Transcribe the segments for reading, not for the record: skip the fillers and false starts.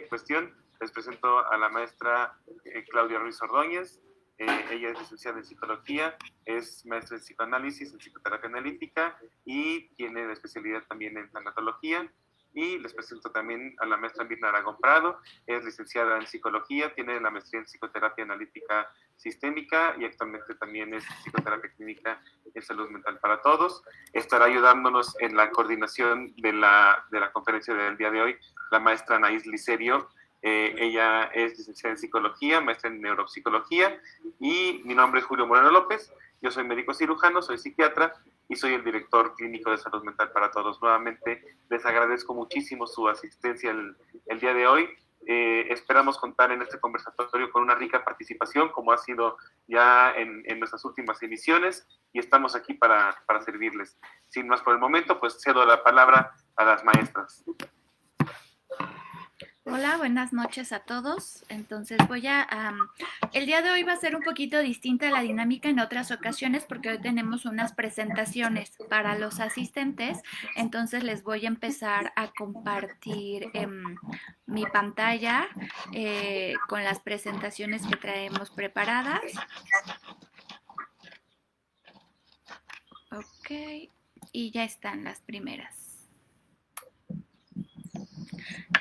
cuestión. Les presento a la maestra Claudia Ruiz Ordóñez. Ella es licenciada en psicología, es maestra en psicoanálisis, en psicoterapia analítica y tiene la especialidad también en tanatología. Y les presento también a la maestra Mirna Aragón Prado, es licenciada en psicología, tiene la maestría en psicoterapia analítica sistémica y actualmente también es psicoterapia clínica en salud mental para todos. Estará ayudándonos en la coordinación de la conferencia del día de hoy la maestra Anaís Licerio. Ella es licenciada en psicología, maestra en neuropsicología, y mi nombre es Julio Moreno López. Yo soy médico cirujano, soy psiquiatra y soy el director clínico de salud mental para todos. Nuevamente les agradezco muchísimo su asistencia el día de hoy. Esperamos contar en este conversatorio con una rica participación, como ha sido ya en nuestras últimas emisiones, y estamos aquí para servirles. Sin más por el momento, pues cedo la palabra a las maestras. Hola, buenas noches a todos. Entonces el día de hoy va a ser un poquito distinta la dinámica en otras ocasiones porque hoy tenemos unas presentaciones para los asistentes. Entonces les voy a empezar a compartir mi pantalla con las presentaciones que traemos preparadas. Ok, y ya están las primeras.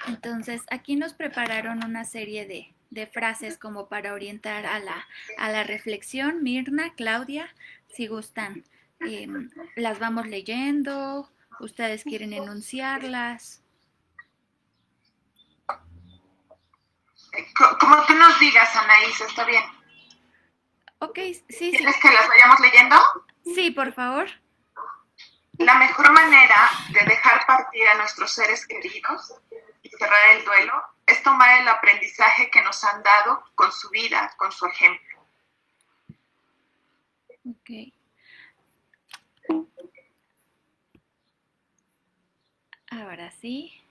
Entonces, aquí nos prepararon una serie de frases como para orientar a la reflexión. Mirna, Claudia, si gustan, las vamos leyendo, ustedes quieren enunciarlas. Como tú nos digas, Anaís, está bien. Ok, sí. ¿Quieres que las vayamos leyendo? Sí, por favor. La mejor manera de dejar partir a nuestros seres queridos y cerrar el duelo es tomar el aprendizaje que nos han dado con su vida, con su ejemplo. Ok. Ahora sí.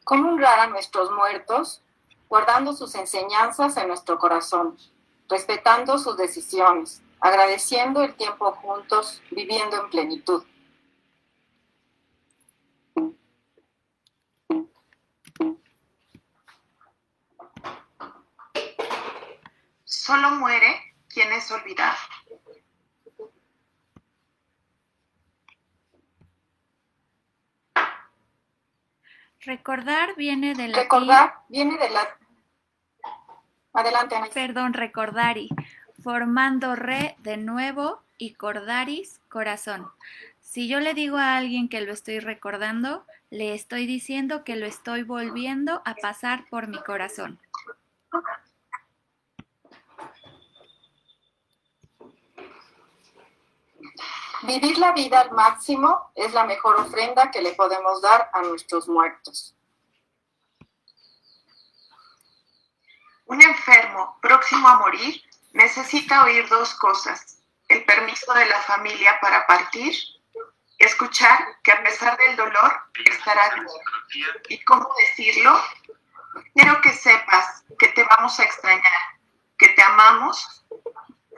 ¿Cómo honrar a nuestros muertos? Guardando sus enseñanzas en nuestro corazón, respetando sus decisiones, agradeciendo el tiempo juntos, viviendo en plenitud. Solo muere quien es olvidado. Recordar viene de la... Adelante, Ana. Perdón, recordari. Formando re de nuevo y cordaris, corazón. Si yo le digo a alguien que lo estoy recordando, le estoy diciendo que lo estoy volviendo a pasar por mi corazón. Vivir la vida al máximo es la mejor ofrenda que le podemos dar a nuestros muertos. Un enfermo próximo a morir necesita oír dos cosas: el permiso de la familia para partir, escuchar que a pesar del dolor estará bien. ¿Y cómo decirlo? Quiero que sepas que te vamos a extrañar, que te amamos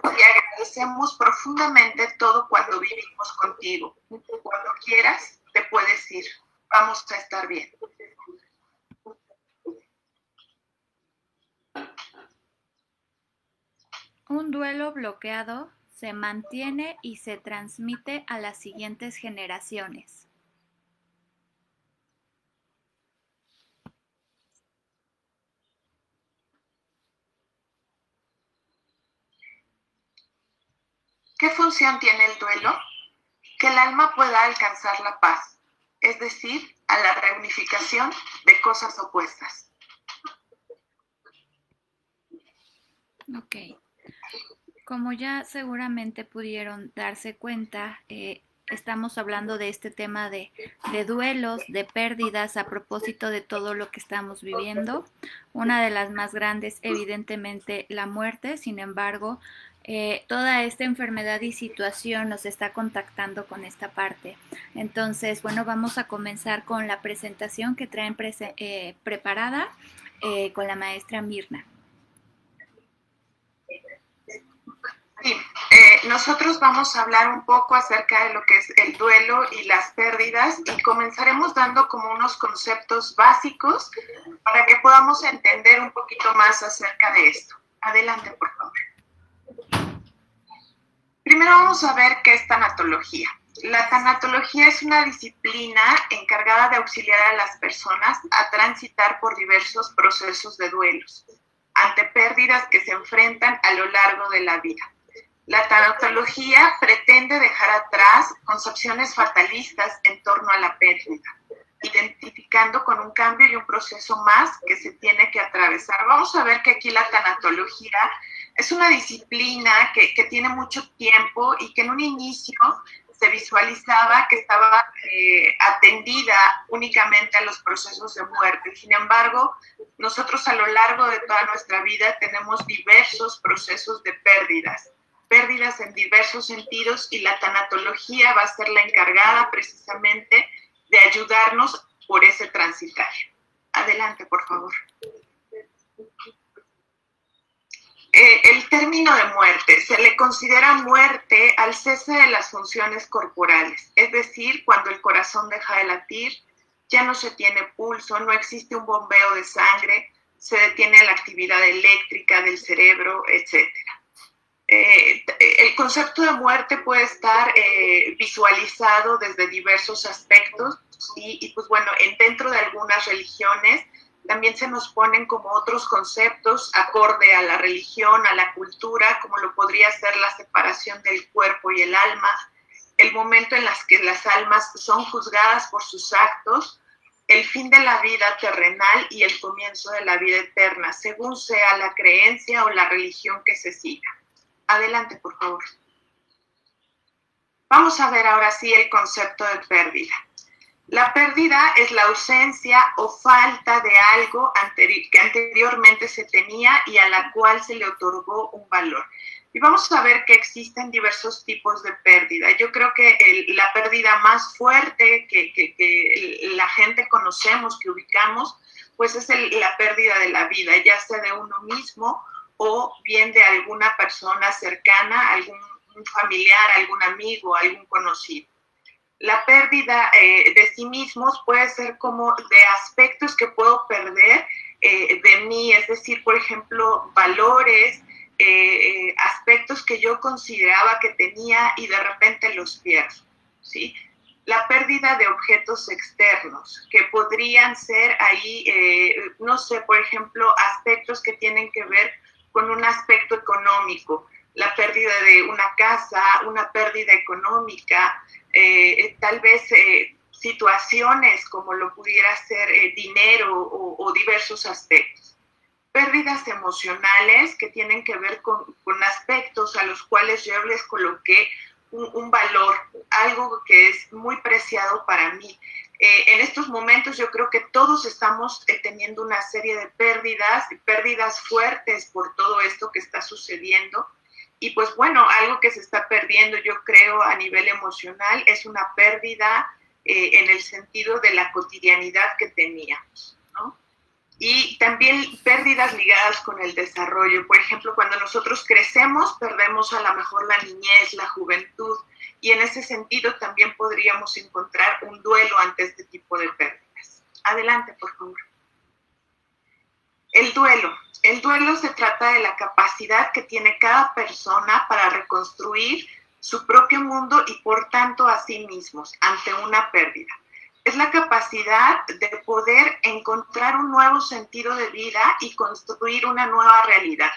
y agradecemos profundamente todo cuando vivimos contigo. Cuando quieras, te puedes ir. Vamos a estar bien. Un duelo bloqueado se mantiene y se transmite a las siguientes generaciones. ¿Qué función tiene el duelo? Que el alma pueda alcanzar la paz, es decir, a la reunificación de cosas opuestas. Ok. Como ya seguramente pudieron darse cuenta, estamos hablando de este tema de duelos, de pérdidas a propósito de todo lo que estamos viviendo. Una de las más grandes, evidentemente, la muerte. Sin embargo, toda esta enfermedad y situación nos está contactando con esta parte. Entonces, bueno, vamos a comenzar con la presentación que traen preparada con la maestra Mirna. Sí, nosotros vamos a hablar un poco acerca de lo que es el duelo y las pérdidas y comenzaremos dando como unos conceptos básicos para que podamos entender un poquito más acerca de esto. Adelante, por favor. Primero vamos a ver qué es tanatología. La tanatología es una disciplina encargada de auxiliar a las personas a transitar por diversos procesos de duelos ante pérdidas que se enfrentan a lo largo de la vida. La tanatología pretende dejar atrás concepciones fatalistas en torno a la pérdida, identificando con un cambio y un proceso más que se tiene que atravesar. Vamos a ver que aquí la tanatología es una disciplina que tiene mucho tiempo y que en un inicio se visualizaba que estaba atendida únicamente a los procesos de muerte. Sin embargo, nosotros a lo largo de toda nuestra vida tenemos diversos procesos de pérdidas en diversos sentidos, y la tanatología va a ser la encargada precisamente de ayudarnos por ese transitar. Adelante, por favor. El término de muerte, se le considera muerte al cese de las funciones corporales, es decir, cuando el corazón deja de latir, ya no se tiene pulso, no existe un bombeo de sangre, se detiene la actividad eléctrica del cerebro, etc. El concepto de muerte puede estar visualizado desde diversos aspectos, ¿sí? Y pues bueno, dentro de algunas religiones también se nos ponen como otros conceptos acorde a la religión, a la cultura, como lo podría ser la separación del cuerpo y el alma, el momento en las que las almas son juzgadas por sus actos, el fin de la vida terrenal y el comienzo de la vida eterna, según sea la creencia o la religión que se siga. Adelante, por favor. Vamos a ver ahora sí el concepto de pérdida. La pérdida es la ausencia o falta de algo que anteriormente se tenía y a la cual se le otorgó un valor. Y vamos a ver que existen diversos tipos de pérdida. Yo creo que la pérdida más fuerte que la gente conocemos, que ubicamos, pues es la pérdida de la vida, ya sea de uno mismo o bien de alguna persona cercana, algún familiar, algún amigo, algún conocido. La pérdida de sí mismos puede ser como de aspectos que puedo perder de mí, es decir, por ejemplo, valores, aspectos que yo consideraba que tenía y de repente los pierdo, ¿sí? La pérdida de objetos externos, que podrían ser ahí, no sé, por ejemplo, aspectos que tienen que ver con un aspecto económico, la pérdida de una casa, una pérdida económica, tal vez situaciones como lo pudiera ser dinero o diversos aspectos. Pérdidas emocionales que tienen que ver con aspectos a los cuales yo les coloqué un valor, algo que es muy preciado para mí. En estos momentos yo creo que todos estamos teniendo una serie de pérdidas fuertes por todo esto que está sucediendo. Y pues bueno, algo que se está perdiendo, yo creo, a nivel emocional, es una pérdida en el sentido de la cotidianidad que teníamos, ¿no? Y también pérdidas ligadas con el desarrollo. Por ejemplo, cuando nosotros crecemos, perdemos a lo mejor la niñez, la juventud, y en ese sentido también podríamos encontrar un duelo ante este tipo de pérdidas. Adelante, por favor. El duelo. El duelo se trata de la capacidad que tiene cada persona para reconstruir su propio mundo y por tanto a sí mismos ante una pérdida. Es la capacidad de poder encontrar un nuevo sentido de vida y construir una nueva realidad.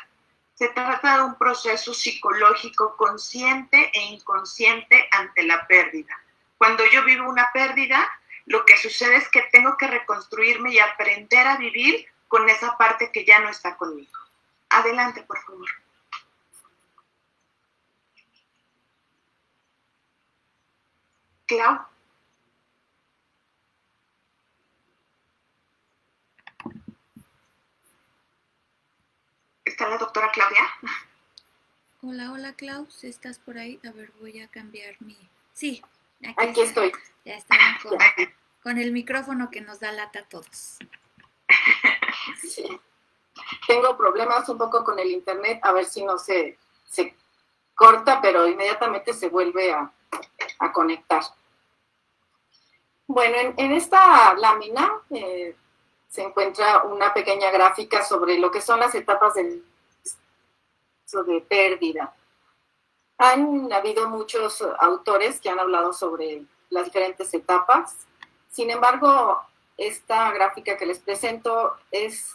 Se trata de un proceso psicológico consciente e inconsciente ante la pérdida. Cuando yo vivo una pérdida, lo que sucede es que tengo que reconstruirme y aprender a vivir con esa parte que ya no está conmigo. Adelante, por favor. Clau. ¿Está la doctora Claudia? Hola, Klaus, ¿estás por ahí? A ver, voy a cambiar mi... Sí, aquí estoy. Ya están con el micrófono que nos da lata a todos. Sí. Tengo problemas un poco con el internet, a ver si no se corta, pero inmediatamente se vuelve a conectar. Bueno, en esta lámina se encuentra una pequeña gráfica sobre lo que son las etapas de pérdida. Han habido muchos autores que han hablado sobre las diferentes etapas. Sin embargo, esta gráfica que les presento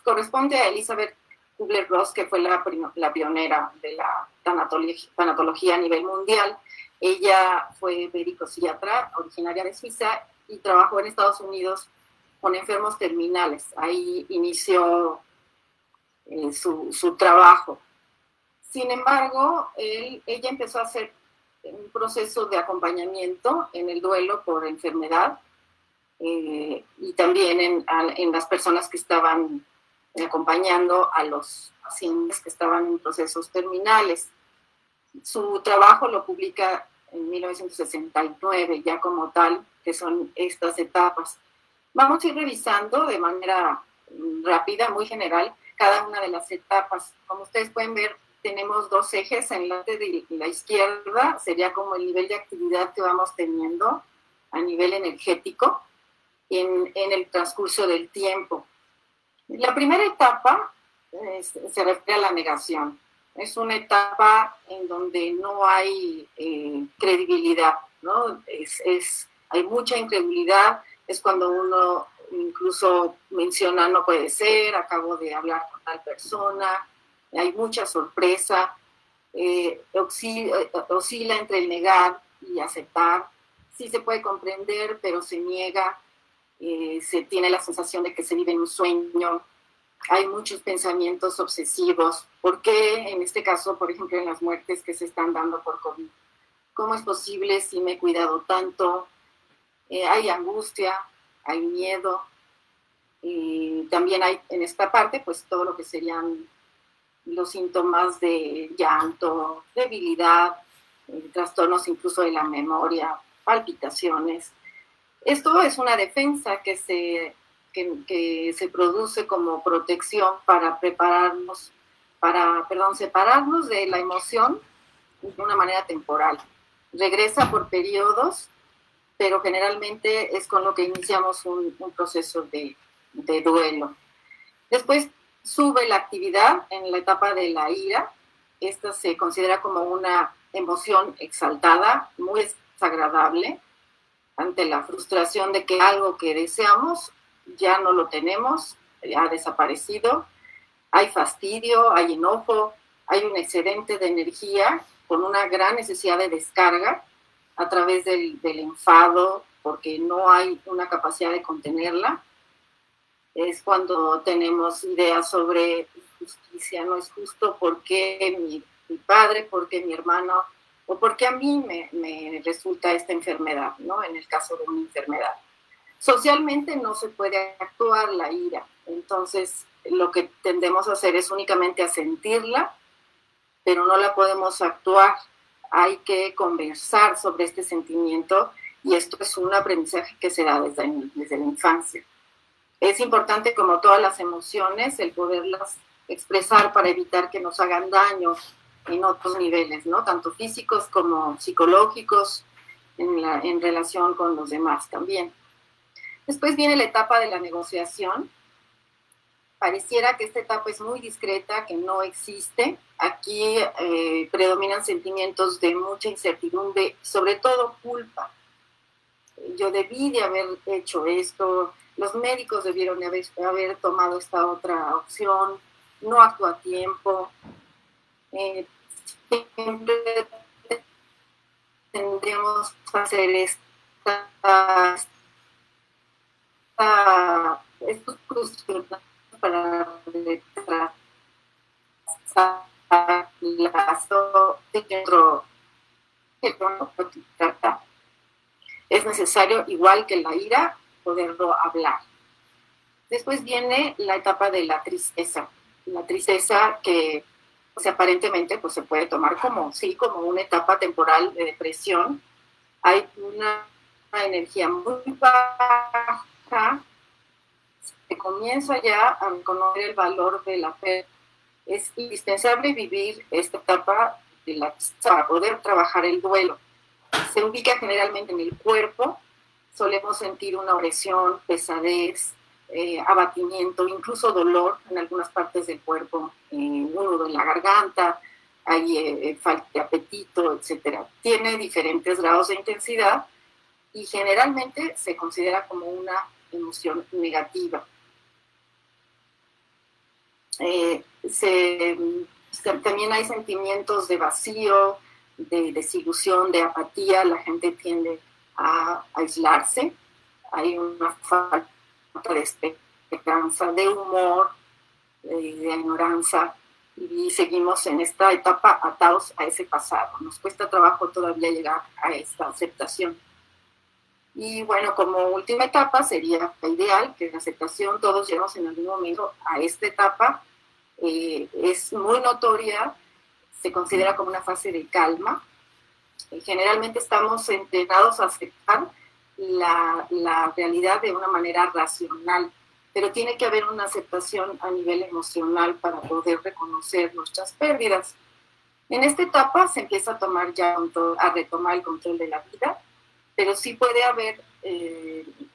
corresponde a Elizabeth Kubler-Ross, que fue la pionera de la tanatología a nivel mundial. Ella fue médico-psiquiatra, originaria de Suiza, y trabajó en Estados Unidos con enfermos terminales. Ahí inició su trabajo. Sin embargo, ella empezó a hacer un proceso de acompañamiento en el duelo por enfermedad y también en las personas que estaban acompañando a los pacientes que estaban en procesos terminales. Su trabajo lo publica en 1969, ya como tal, que son estas etapas. Vamos a ir revisando de manera rápida, muy general, cada una de las etapas. Como ustedes pueden ver, tenemos dos ejes. En la de la izquierda sería como el nivel de actividad que vamos teniendo a nivel energético en el transcurso del tiempo. La primera etapa se refiere a la negación. Es una etapa en donde no hay credibilidad, ¿no? Hay mucha incredulidad. Es cuando uno incluso menciona, no puede ser, acabo de hablar con tal persona. Hay mucha sorpresa. Oscila entre el negar y aceptar. Sí se puede comprender, pero se niega. Se tiene la sensación de que se vive en un sueño. Hay muchos pensamientos obsesivos. ¿Por qué en este caso, por ejemplo, en las muertes que se están dando por COVID? ¿Cómo es posible si me he cuidado tanto? Hay angustia, hay miedo. También hay en esta parte, pues todo lo que serían los síntomas de llanto, debilidad, trastornos incluso de la memoria, palpitaciones. Esto es una defensa que se produce como protección para separarnos de la emoción de una manera temporal. Regresa por periodos, pero generalmente es con lo que iniciamos un proceso de duelo. Después sube la actividad en la etapa de la ira. Esta se considera como una emoción exaltada, muy desagradable, ante la frustración de que algo que deseamos ya no lo tenemos, ha desaparecido. Hay fastidio, hay enojo, hay un excedente de energía con una gran necesidad de descarga a través del enfado, porque no hay una capacidad de contenerla. Es cuando tenemos ideas sobre justicia, no es justo, por qué mi padre, por qué mi hermano, o por qué a mí me resulta esta enfermedad, ¿no? En el caso de una enfermedad. Socialmente no se puede actuar la ira, entonces lo que tendemos a hacer es únicamente a sentirla, pero no la podemos actuar. Hay que conversar sobre este sentimiento y esto es un aprendizaje que se da desde la infancia. Es importante, como todas las emociones, el poderlas expresar para evitar que nos hagan daño en otros niveles, ¿no? Tanto físicos como psicológicos, en relación con los demás también. Después viene la etapa de la negociación. Pareciera que esta etapa es muy discreta, que no existe. Aquí predominan sentimientos de mucha incertidumbre, sobre todo culpa. Yo debí de haber hecho esto, los médicos debieron de haber tomado esta otra opción, no actuó a tiempo. Siempre tendríamos que hacer estos cruces para retrasar lazo dentro que no trata. Es necesario, igual que la ira, poderlo hablar. Después viene la etapa de la tristeza. La tristeza que aparentemente pues, se puede tomar como una etapa temporal de depresión. Hay una energía muy baja. Se comienza ya a reconocer el valor de la fe. Es indispensable vivir esta etapa la para poder trabajar el duelo. Se ubica generalmente en el cuerpo, solemos sentir una opresión, pesadez, abatimiento, incluso dolor en algunas partes del cuerpo, un nudo en la garganta, hay falta de apetito, etc. Tiene diferentes grados de intensidad y generalmente se considera como una emoción negativa. También hay sentimientos de vacío, de desilusión, de apatía. La gente tiende a aislarse. Hay una falta de esperanza, de humor, de añoranza, y seguimos en esta etapa atados a ese pasado. Nos cuesta trabajo todavía llegar a esta aceptación. Y bueno, como última etapa sería la ideal, que la aceptación, todos llegamos en algún momento a esta etapa. Es muy notoria, se considera como una fase de calma. Generalmente estamos entrenados a aceptar la realidad de una manera racional, pero tiene que haber una aceptación a nivel emocional para poder reconocer nuestras pérdidas. En esta etapa se empieza a tomar ya a retomar el control de la vida, pero sí puede haber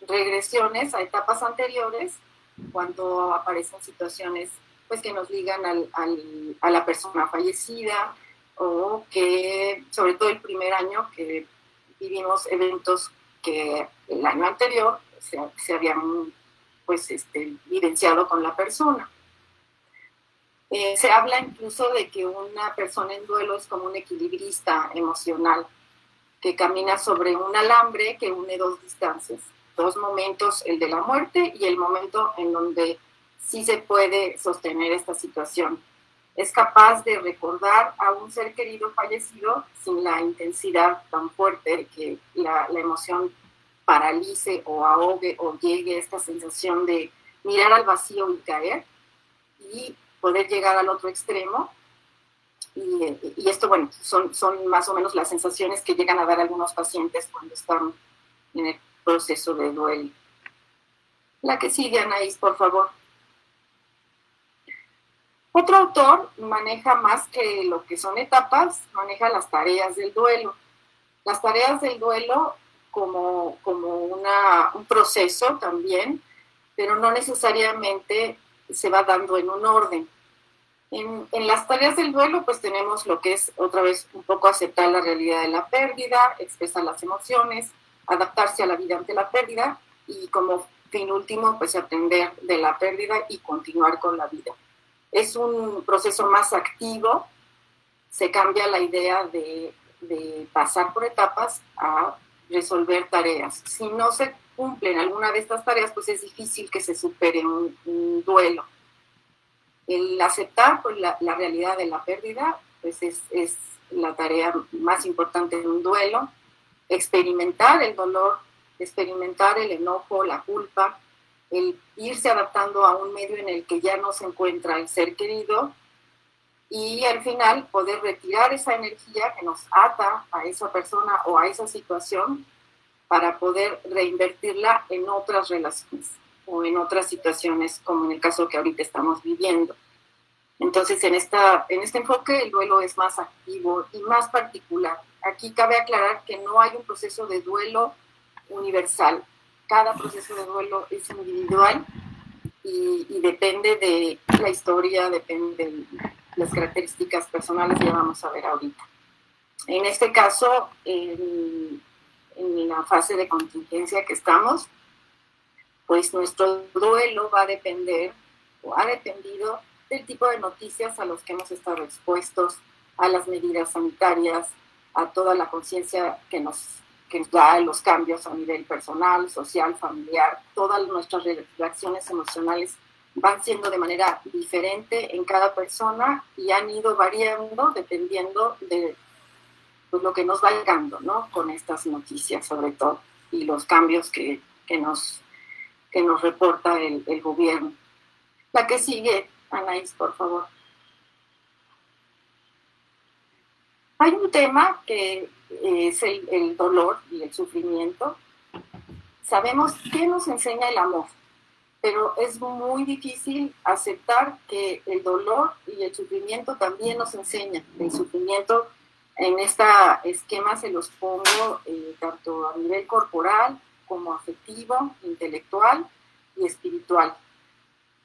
regresiones a etapas anteriores cuando aparecen situaciones pues, que nos ligan a la persona fallecida, o que sobre todo el primer año que vivimos eventos que el año anterior se habían pues, vivenciado con la persona. Se habla incluso de que una persona en duelo es como un equilibrista emocional que camina sobre un alambre que une dos distancias, dos momentos, el de la muerte y el momento en donde sí se puede sostener esta situación. Es capaz de recordar a un ser querido fallecido sin la intensidad tan fuerte de que la emoción paralice o ahogue o llegue a esta sensación de mirar al vacío y caer y poder llegar al otro extremo. Y esto, bueno, son más o menos las sensaciones que llegan a dar algunos pacientes cuando están en el proceso de duelo. La que sigue, Anaís, por favor. Otro autor maneja más que lo que son etapas, maneja las tareas del duelo. Las tareas del duelo como un proceso también, pero no necesariamente se va dando en un orden. En las tareas del duelo, pues tenemos lo que es, otra vez, un poco aceptar la realidad de la pérdida, expresar las emociones, adaptarse a la vida ante la pérdida y como fin último, pues aprender de la pérdida y continuar con la vida. Es un proceso más activo, se cambia la idea de pasar por etapas a resolver tareas. Si no se cumplen alguna de estas tareas, pues es difícil que se supere un duelo. El aceptar pues, la realidad de la pérdida pues es la tarea más importante de un duelo. Experimentar el dolor, experimentar el enojo, la culpa, el irse adaptando a un medio en el que ya no se encuentra el ser querido y al final poder retirar esa energía que nos ata a esa persona o a esa situación para poder reinvertirla en otras relaciones o en otras situaciones, como en el caso que ahorita estamos viviendo. Entonces, en este enfoque, el duelo es más activo y más particular. Aquí cabe aclarar que no hay un proceso de duelo universal. Cada proceso de duelo es individual y depende de la historia, depende de las características personales que vamos a ver ahorita. En este caso, en la fase de contingencia que estamos, pues nuestro duelo va a depender o ha dependido del tipo de noticias a los que hemos estado expuestos, a las medidas sanitarias, a toda la conciencia que nos da los cambios a nivel personal, social, familiar. Todas nuestras reacciones emocionales van siendo de manera diferente en cada persona y han ido variando dependiendo de pues, lo que nos va llegando, ¿no? Con estas noticias sobre todo y los cambios que nos reporta el gobierno. La que sigue, Anaís, por favor. Hay un tema que es el dolor y el sufrimiento. Sabemos qué nos enseña el amor, pero es muy difícil aceptar que el dolor y el sufrimiento también nos enseñan. El sufrimiento En este esquema se los pongo tanto a nivel corporal como afectivo, intelectual y espiritual.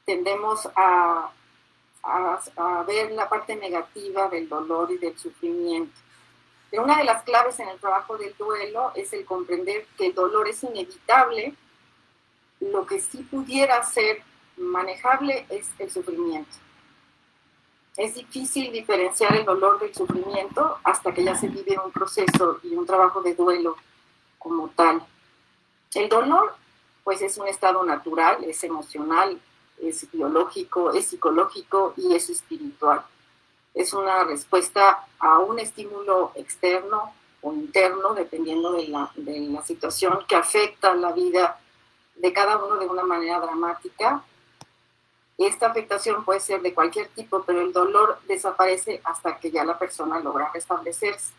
Tendemos a ver la parte negativa del dolor y del sufrimiento. Pero una de las claves en el trabajo del duelo es el comprender que el dolor es inevitable. Lo que sí pudiera ser manejable es el sufrimiento. Es difícil diferenciar el dolor del sufrimiento hasta que ya se vive un proceso y un trabajo de duelo como tal. El dolor, pues, es un estado natural, es emocional, es biológico, es psicológico y es espiritual. Es una respuesta a un estímulo externo o interno, dependiendo de la situación que afecta la vida de cada uno de una manera dramática. Esta afectación puede ser de cualquier tipo, pero el dolor desaparece hasta que ya la persona logra restablecerse.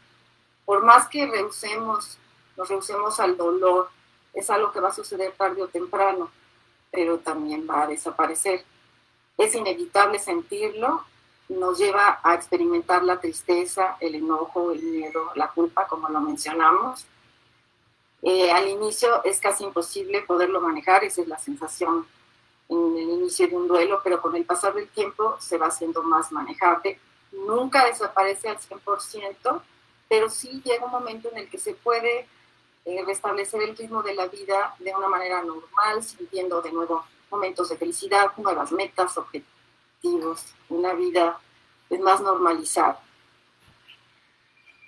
Por más que nos rehusemos al dolor, es algo que va a suceder tarde o temprano, pero también va a desaparecer. Es inevitable sentirlo, nos lleva a experimentar la tristeza, el enojo, el miedo, la culpa, como lo mencionamos. Al inicio es casi imposible poderlo manejar, esa es la sensación en el inicio de un duelo, pero con el pasar del tiempo se va haciendo más manejable. Nunca desaparece al 100%, pero sí llega un momento en el que se puede restablecer el ritmo de la vida de una manera normal, sintiendo de nuevo momentos de felicidad, nuevas metas, objetivos, una vida más normalizada.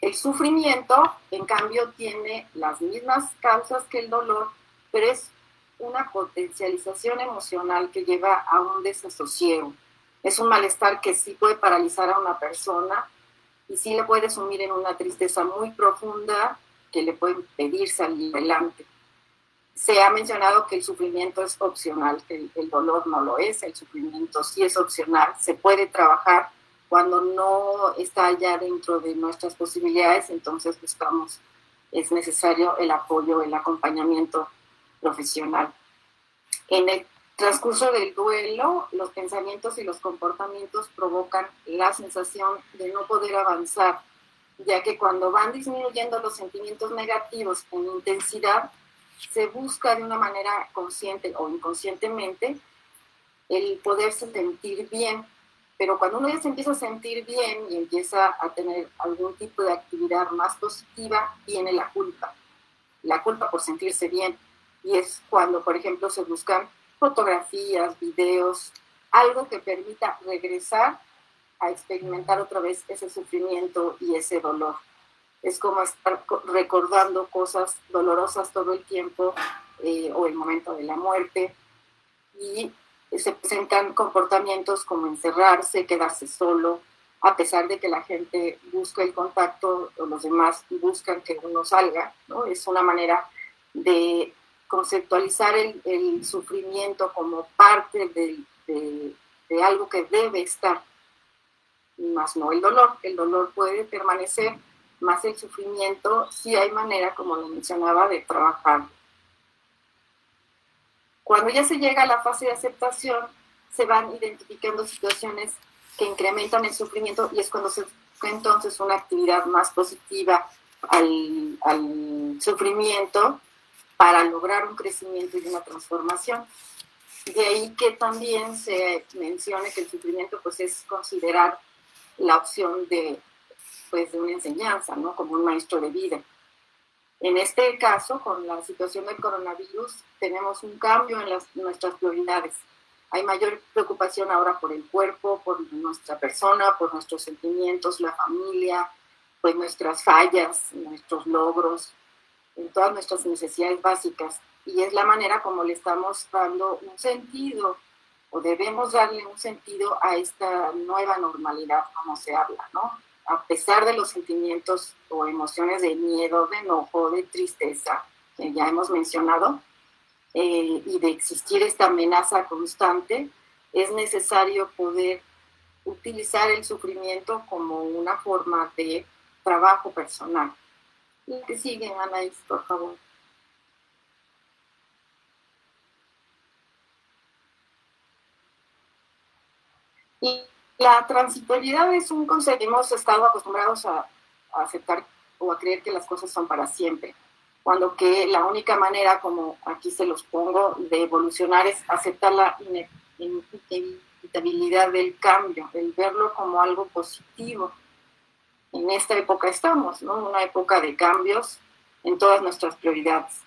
El sufrimiento, en cambio, tiene las mismas causas que el dolor, pero es una potencialización emocional que lleva a un desasosiego. Es un malestar que sí puede paralizar a una persona y sí le puede sumir en una tristeza muy profunda que le puede impedir salir adelante. Se ha mencionado que el sufrimiento es opcional, que el dolor no lo es, el sufrimiento sí es opcional, se puede trabajar cuando no está ya dentro de nuestras posibilidades, entonces es necesario el apoyo, el acompañamiento profesional. En el transcurso del duelo, los pensamientos y los comportamientos provocan la sensación de no poder avanzar, ya que cuando van disminuyendo los sentimientos negativos en intensidad, se busca de una manera consciente o inconscientemente el poderse sentir bien. Pero cuando uno ya se empieza a sentir bien y empieza a tener algún tipo de actividad más positiva, viene la culpa por sentirse bien. Y es cuando, por ejemplo, se buscan fotografías, videos, algo que permita regresar a experimentar otra vez ese sufrimiento y ese dolor. Es como estar recordando cosas dolorosas todo el tiempo, o el momento de la muerte, y se presentan comportamientos como encerrarse, quedarse solo, a pesar de que la gente busca el contacto o los demás buscan que uno salga, ¿no? Es una manera de conceptualizar el sufrimiento como parte de algo que debe estar, más no el dolor. El dolor puede permanecer, más el sufrimiento sí hay manera, como lo mencionaba, de trabajar. Cuando ya se llega a la fase de aceptación, se van identificando situaciones que incrementan el sufrimiento y es cuando se busca entonces una actividad más positiva al sufrimiento para lograr un crecimiento y una transformación. De ahí que también se mencione que el sufrimiento pues, es considerar la opción de una enseñanza, ¿no? Como un maestro de vida. En este caso, con la situación del coronavirus, tenemos un cambio en nuestras prioridades. Hay mayor preocupación ahora por el cuerpo, por nuestra persona, por nuestros sentimientos, la familia, pues nuestras fallas, nuestros logros, en todas nuestras necesidades básicas. Y es la manera como le estamos dando un sentido, o debemos darle un sentido a esta nueva normalidad, como se habla, ¿no? A pesar de los sentimientos o emociones de miedo, de enojo, de tristeza, que ya hemos mencionado, y de existir esta amenaza constante, es necesario poder utilizar el sufrimiento como una forma de trabajo personal. Y que sigue, Anaís, por favor. Y la transitoriedad es un concepto que hemos estado acostumbrados a a aceptar o a creer que las cosas son para siempre, cuando que la única manera, como aquí se los pongo, de evolucionar es aceptar la inevitabilidad del cambio, el verlo como algo positivo. En esta época estamos, ¿no? Una época de cambios en todas nuestras prioridades.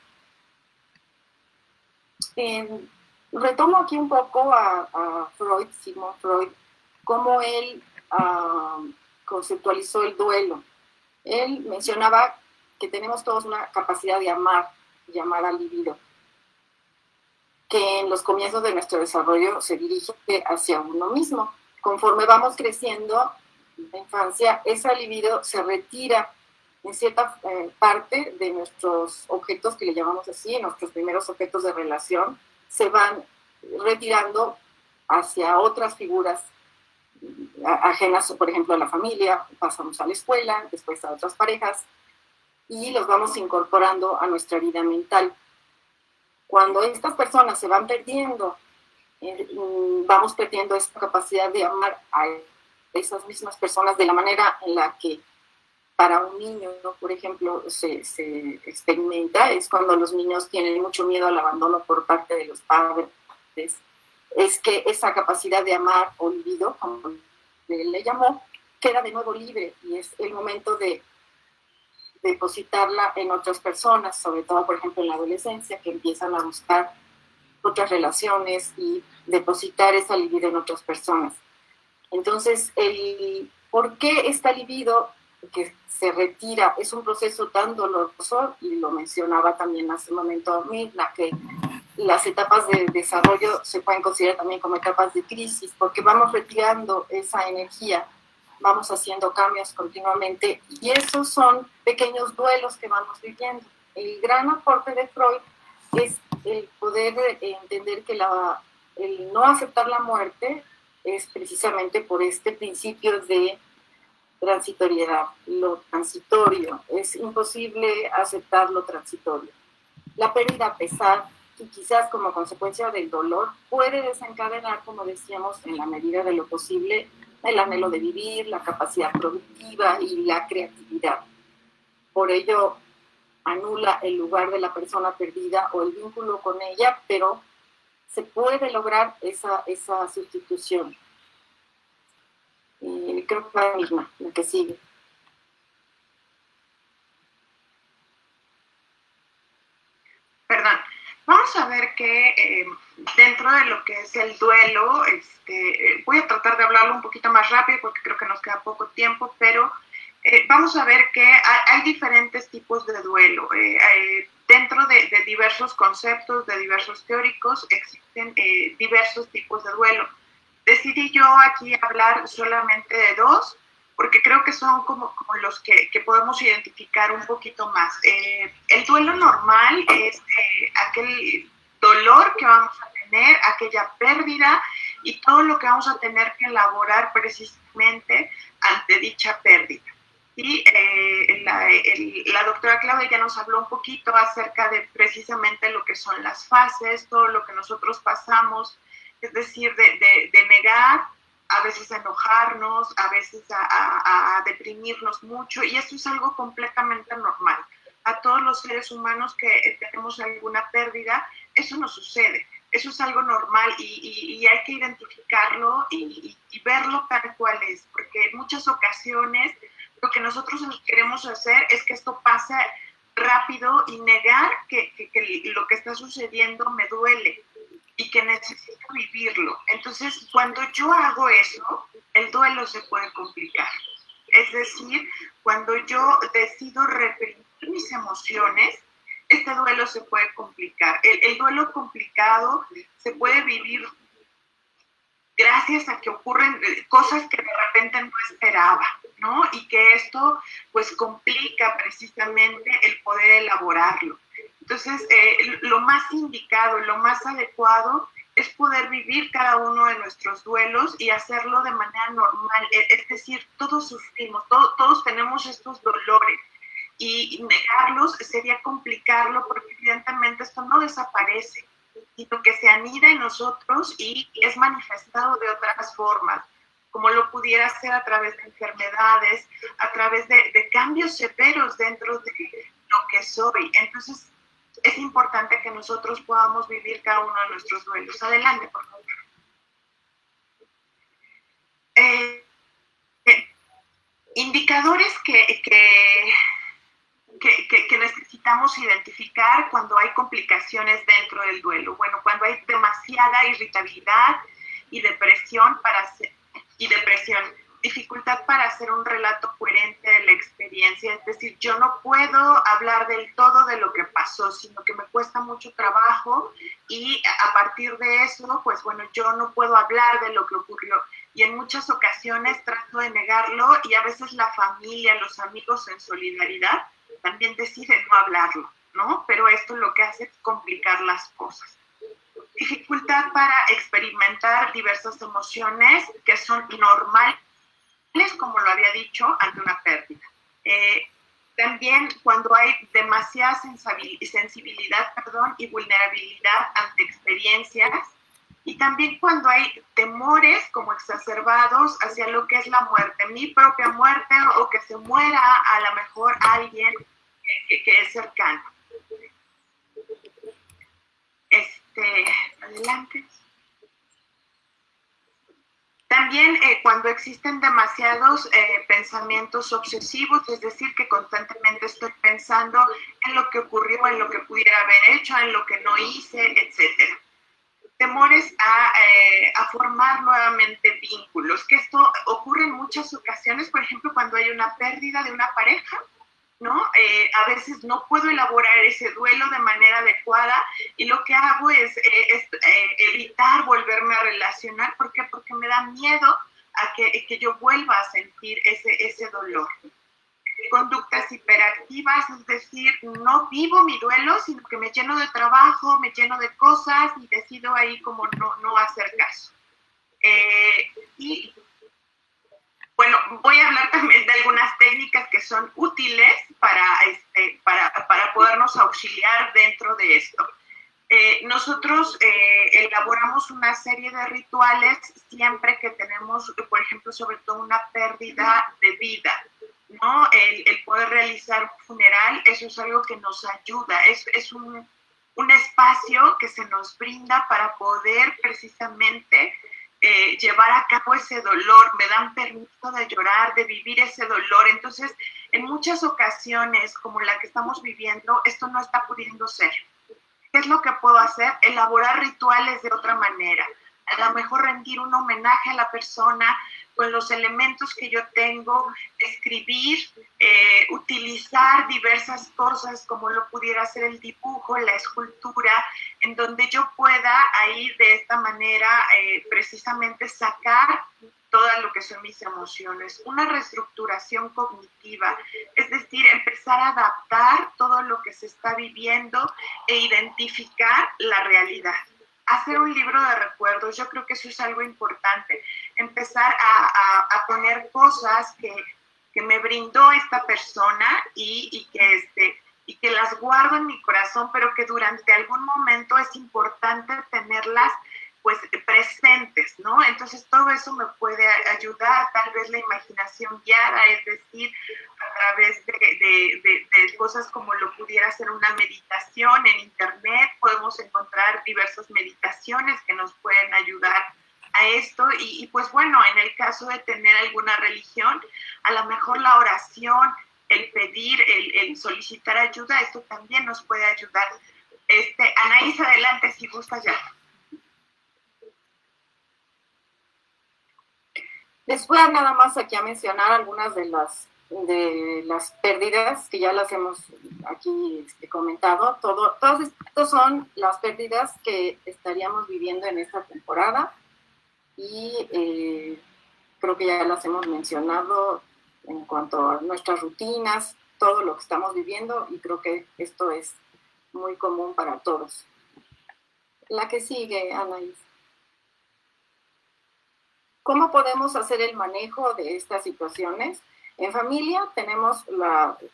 Retomo aquí un poco a Freud, Sigmund Freud, cómo él conceptualizó el duelo. Él mencionaba que tenemos todos una capacidad de amar, llamada libido, que en los comienzos de nuestro desarrollo se dirige hacia uno mismo. Conforme vamos creciendo en la infancia, esa libido se retira en cierta parte de nuestros objetos, que le llamamos así, nuestros primeros objetos de relación, se van retirando hacia otras figuras ajenas, por ejemplo, a la familia, pasamos a la escuela, después a otras parejas, y los vamos incorporando a nuestra vida mental. Cuando estas personas se van perdiendo, vamos perdiendo esta capacidad de amar a esas mismas personas de la manera en la que para un niño, ¿no? Por ejemplo, se experimenta, es cuando los niños tienen mucho miedo al abandono por parte de los padres, es que esa capacidad de amar o libido, como él le llamó, queda de nuevo libre, y es el momento de depositarla en otras personas, sobre todo, por ejemplo, en la adolescencia, que empiezan a buscar otras relaciones y depositar esa libido en otras personas. Entonces, ¿por qué esta libido que se retira es un proceso tan doloroso? Y lo mencionaba también hace un momento Mirna, que las etapas de desarrollo se pueden considerar también como etapas de crisis, porque vamos retirando esa energía, vamos haciendo cambios continuamente, y esos son pequeños duelos que vamos viviendo. El gran aporte de Freud es el poder entender que el no aceptar la muerte es precisamente por este principio de transitoriedad. Lo transitorio, es imposible aceptar lo transitorio. La pérdida, a pesar y quizás como consecuencia del dolor, puede desencadenar, como decíamos, en la medida de lo posible, el anhelo de vivir, la capacidad productiva y la creatividad. Por ello, anula el lugar de la persona perdida o el vínculo con ella, pero se puede lograr esa sustitución. Creo que es la misma, la que sigue. Perdón. Vamos a ver que dentro de lo que es el duelo, voy a tratar de hablarlo un poquito más rápido porque creo que nos queda poco tiempo, pero vamos a ver que hay diferentes tipos de duelo. Dentro de diversos conceptos, de diversos teóricos, existen diversos tipos de duelo. Decidí yo aquí hablar solamente de dos, porque creo que son como los que podemos identificar un poquito más. El duelo normal es aquel dolor que vamos a tener, aquella pérdida y todo lo que vamos a tener que elaborar precisamente ante dicha pérdida. Y la doctora Claudia ya nos habló un poquito acerca de precisamente lo que son las fases, todo lo que nosotros pasamos, es decir, de negar, a veces a enojarnos, a veces a deprimirnos mucho, y eso es algo completamente normal. A todos los seres humanos que tenemos alguna pérdida, eso nos sucede, eso es algo normal y hay que identificarlo y verlo tal cual es, porque en muchas ocasiones lo que nosotros queremos hacer es que esto pase rápido y negar que lo que está sucediendo me duele y que necesito vivirlo. Entonces, cuando yo hago eso, el duelo se puede complicar. Es decir, cuando yo decido reprimir mis emociones, este duelo se puede complicar. El duelo complicado se puede vivir gracias a que ocurren cosas que de repente no esperaba, ¿no? Y que esto, pues, complica precisamente el poder elaborarlo. Entonces, lo más indicado, lo más adecuado es poder vivir cada uno de nuestros duelos y hacerlo de manera normal. Es decir, todos sufrimos, todos tenemos estos dolores y negarlos sería complicarlo porque evidentemente esto no desaparece, sino que se anida en nosotros y es manifestado de otras formas. como lo pudiera ser a través de enfermedades, a través de cambios severos dentro de lo que soy. Entonces, es importante que nosotros podamos vivir cada uno de nuestros duelos. Adelante, por favor. Indicadores que necesitamos identificar cuando hay complicaciones dentro del duelo. Bueno, cuando hay demasiada irritabilidad y depresión dificultad para hacer un relato coherente de la experiencia, es decir, yo no puedo hablar del todo de lo que pasó, sino que me cuesta mucho trabajo y a partir de eso, pues bueno, yo no puedo hablar de lo que ocurrió. Y en muchas ocasiones trato de negarlo y a veces la familia, los amigos en solidaridad también deciden no hablarlo, ¿no? Pero esto lo que hace es complicar las cosas. Dificultad para experimentar diversas emociones que son normales, como lo había dicho, ante una pérdida. También cuando hay demasiada sensibilidad y vulnerabilidad ante experiencias, y también cuando hay temores como exacerbados hacia lo que es la muerte, mi propia muerte o que se muera a lo mejor alguien que es cercano. Adelante. También cuando existen demasiados pensamientos obsesivos, es decir, que constantemente estoy pensando en lo que ocurrió, en lo que pudiera haber hecho, en lo que no hice, etcétera. Temores a formar nuevamente vínculos, que esto ocurre en muchas ocasiones, por ejemplo, cuando hay una pérdida de una pareja, ¿no? A veces no puedo elaborar ese duelo de manera adecuada y lo que hago es evitar volverme a relacionar. ¿Por qué? Porque me da miedo a que yo vuelva a sentir ese dolor. Conductas hiperactivas, es decir, no vivo mi duelo, sino que me lleno de trabajo, me lleno de cosas y decido ahí como no hacer caso. Y bueno, voy a hablar también de algunas técnicas que son útiles para podernos auxiliar dentro de esto. Nosotros elaboramos una serie de rituales siempre que tenemos, por ejemplo, sobre todo una pérdida de vida, ¿no? El poder realizar un funeral, eso es algo que nos ayuda, es un espacio que se nos brinda para poder precisamente llevar a cabo ese dolor, me dan permiso de llorar, de vivir ese dolor. Entonces, en muchas ocasiones, como la que estamos viviendo, esto no está pudiendo ser. ¿Qué es lo que puedo hacer? Elaborar rituales de otra manera. A lo mejor rendir un homenaje a la persona con los elementos que yo tengo, escribir, utilizar diversas cosas como lo pudiera ser el dibujo, la escultura, en donde yo pueda ahí de esta manera precisamente sacar todo lo que son mis emociones. Una reestructuración cognitiva, es decir, empezar a adaptar todo lo que se está viviendo e identificar la realidad. Hacer un libro de recuerdos, yo creo que eso es algo importante. Empezar a poner cosas que me brindó esta persona y que las guardo en mi corazón, pero que durante algún momento es importante tenerlas pues presentes, ¿no? Entonces todo eso me puede ayudar, tal vez la imaginación guiada, es decir, a través de cosas como lo pudiera ser una meditación en internet, podemos encontrar diversas meditaciones que nos pueden ayudar a esto y pues bueno, en el caso de tener alguna religión, a lo mejor la oración, el pedir, el solicitar ayuda, esto también nos puede ayudar. Anaís, adelante, si gustas ya. Les voy a nada más aquí a mencionar algunas de las pérdidas que ya las hemos aquí comentado. Todas estas son las pérdidas que estaríamos viviendo en esta temporada y creo que ya las hemos mencionado en cuanto a nuestras rutinas, todo lo que estamos viviendo y creo que esto es muy común para todos. La que sigue, Anaís. ¿Cómo podemos hacer el manejo de estas situaciones? En familia tenemos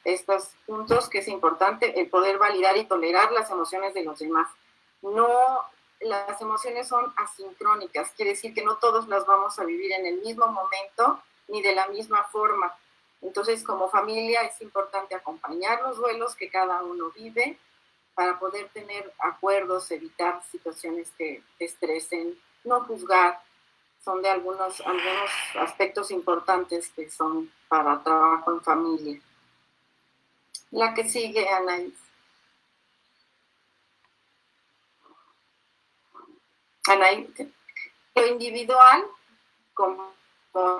estos puntos que es importante, el poder validar y tolerar las emociones de los demás. No las emociones son asincrónicas, quiere decir que no todos las vamos a vivir en el mismo momento ni de la misma forma. Entonces, como familia es importante acompañar los duelos que cada uno vive para poder tener acuerdos, evitar situaciones que estresen, no juzgar. Son de algunos aspectos importantes que son para trabajo en familia. La que sigue, Anaís. Anaís, lo individual, como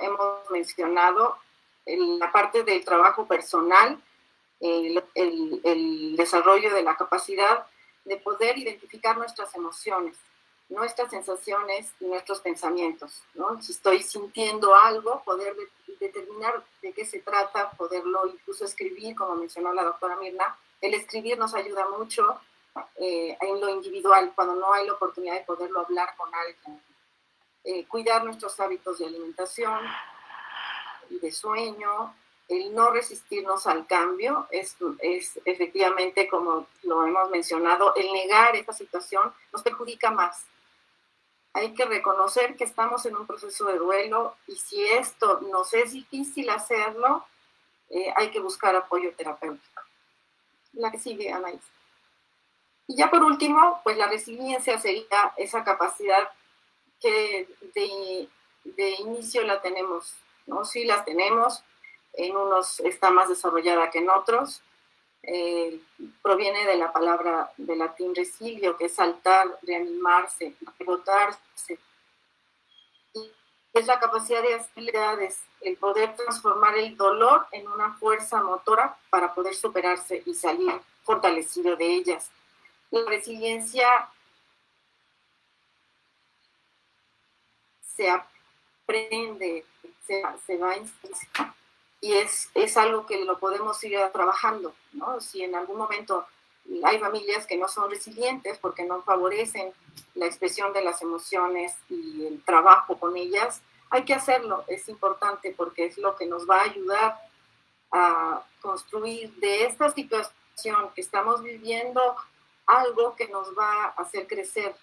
hemos mencionado, la parte del trabajo personal, el desarrollo de la capacidad de poder identificar nuestras emociones, nuestras sensaciones y nuestros pensamientos, ¿no? Si estoy sintiendo algo, poder determinar de qué se trata, poderlo incluso escribir, como mencionó la doctora Mirna. El escribir nos ayuda mucho en lo individual, cuando no hay la oportunidad de poderlo hablar con alguien. Cuidar nuestros hábitos de alimentación y de sueño, el no resistirnos al cambio, es efectivamente, como lo hemos mencionado, el negar esta situación nos perjudica más. Hay que reconocer que estamos en un proceso de duelo y si esto nos es difícil hacerlo, hay que buscar apoyo terapéutico. La que sigue, Anaís. Y ya por último, pues la resiliencia sería esa capacidad que de inicio la tenemos, ¿no? Sí las tenemos, en unos está más desarrollada que en otros. Proviene de la palabra del latín resilio, que es saltar, reanimarse, rebotarse. Y es la capacidad de habilidades, el poder transformar el dolor en una fuerza motora para poder superarse y salir fortalecido de ellas. La resiliencia se aprende, se va instanciando y es algo que lo podemos ir trabajando, ¿no? Si en algún momento hay familias que no son resilientes porque no favorecen la expresión de las emociones y el trabajo con ellas, hay que hacerlo, es importante porque es lo que nos va a ayudar a construir de esta situación que estamos viviendo algo que nos va a hacer crecer,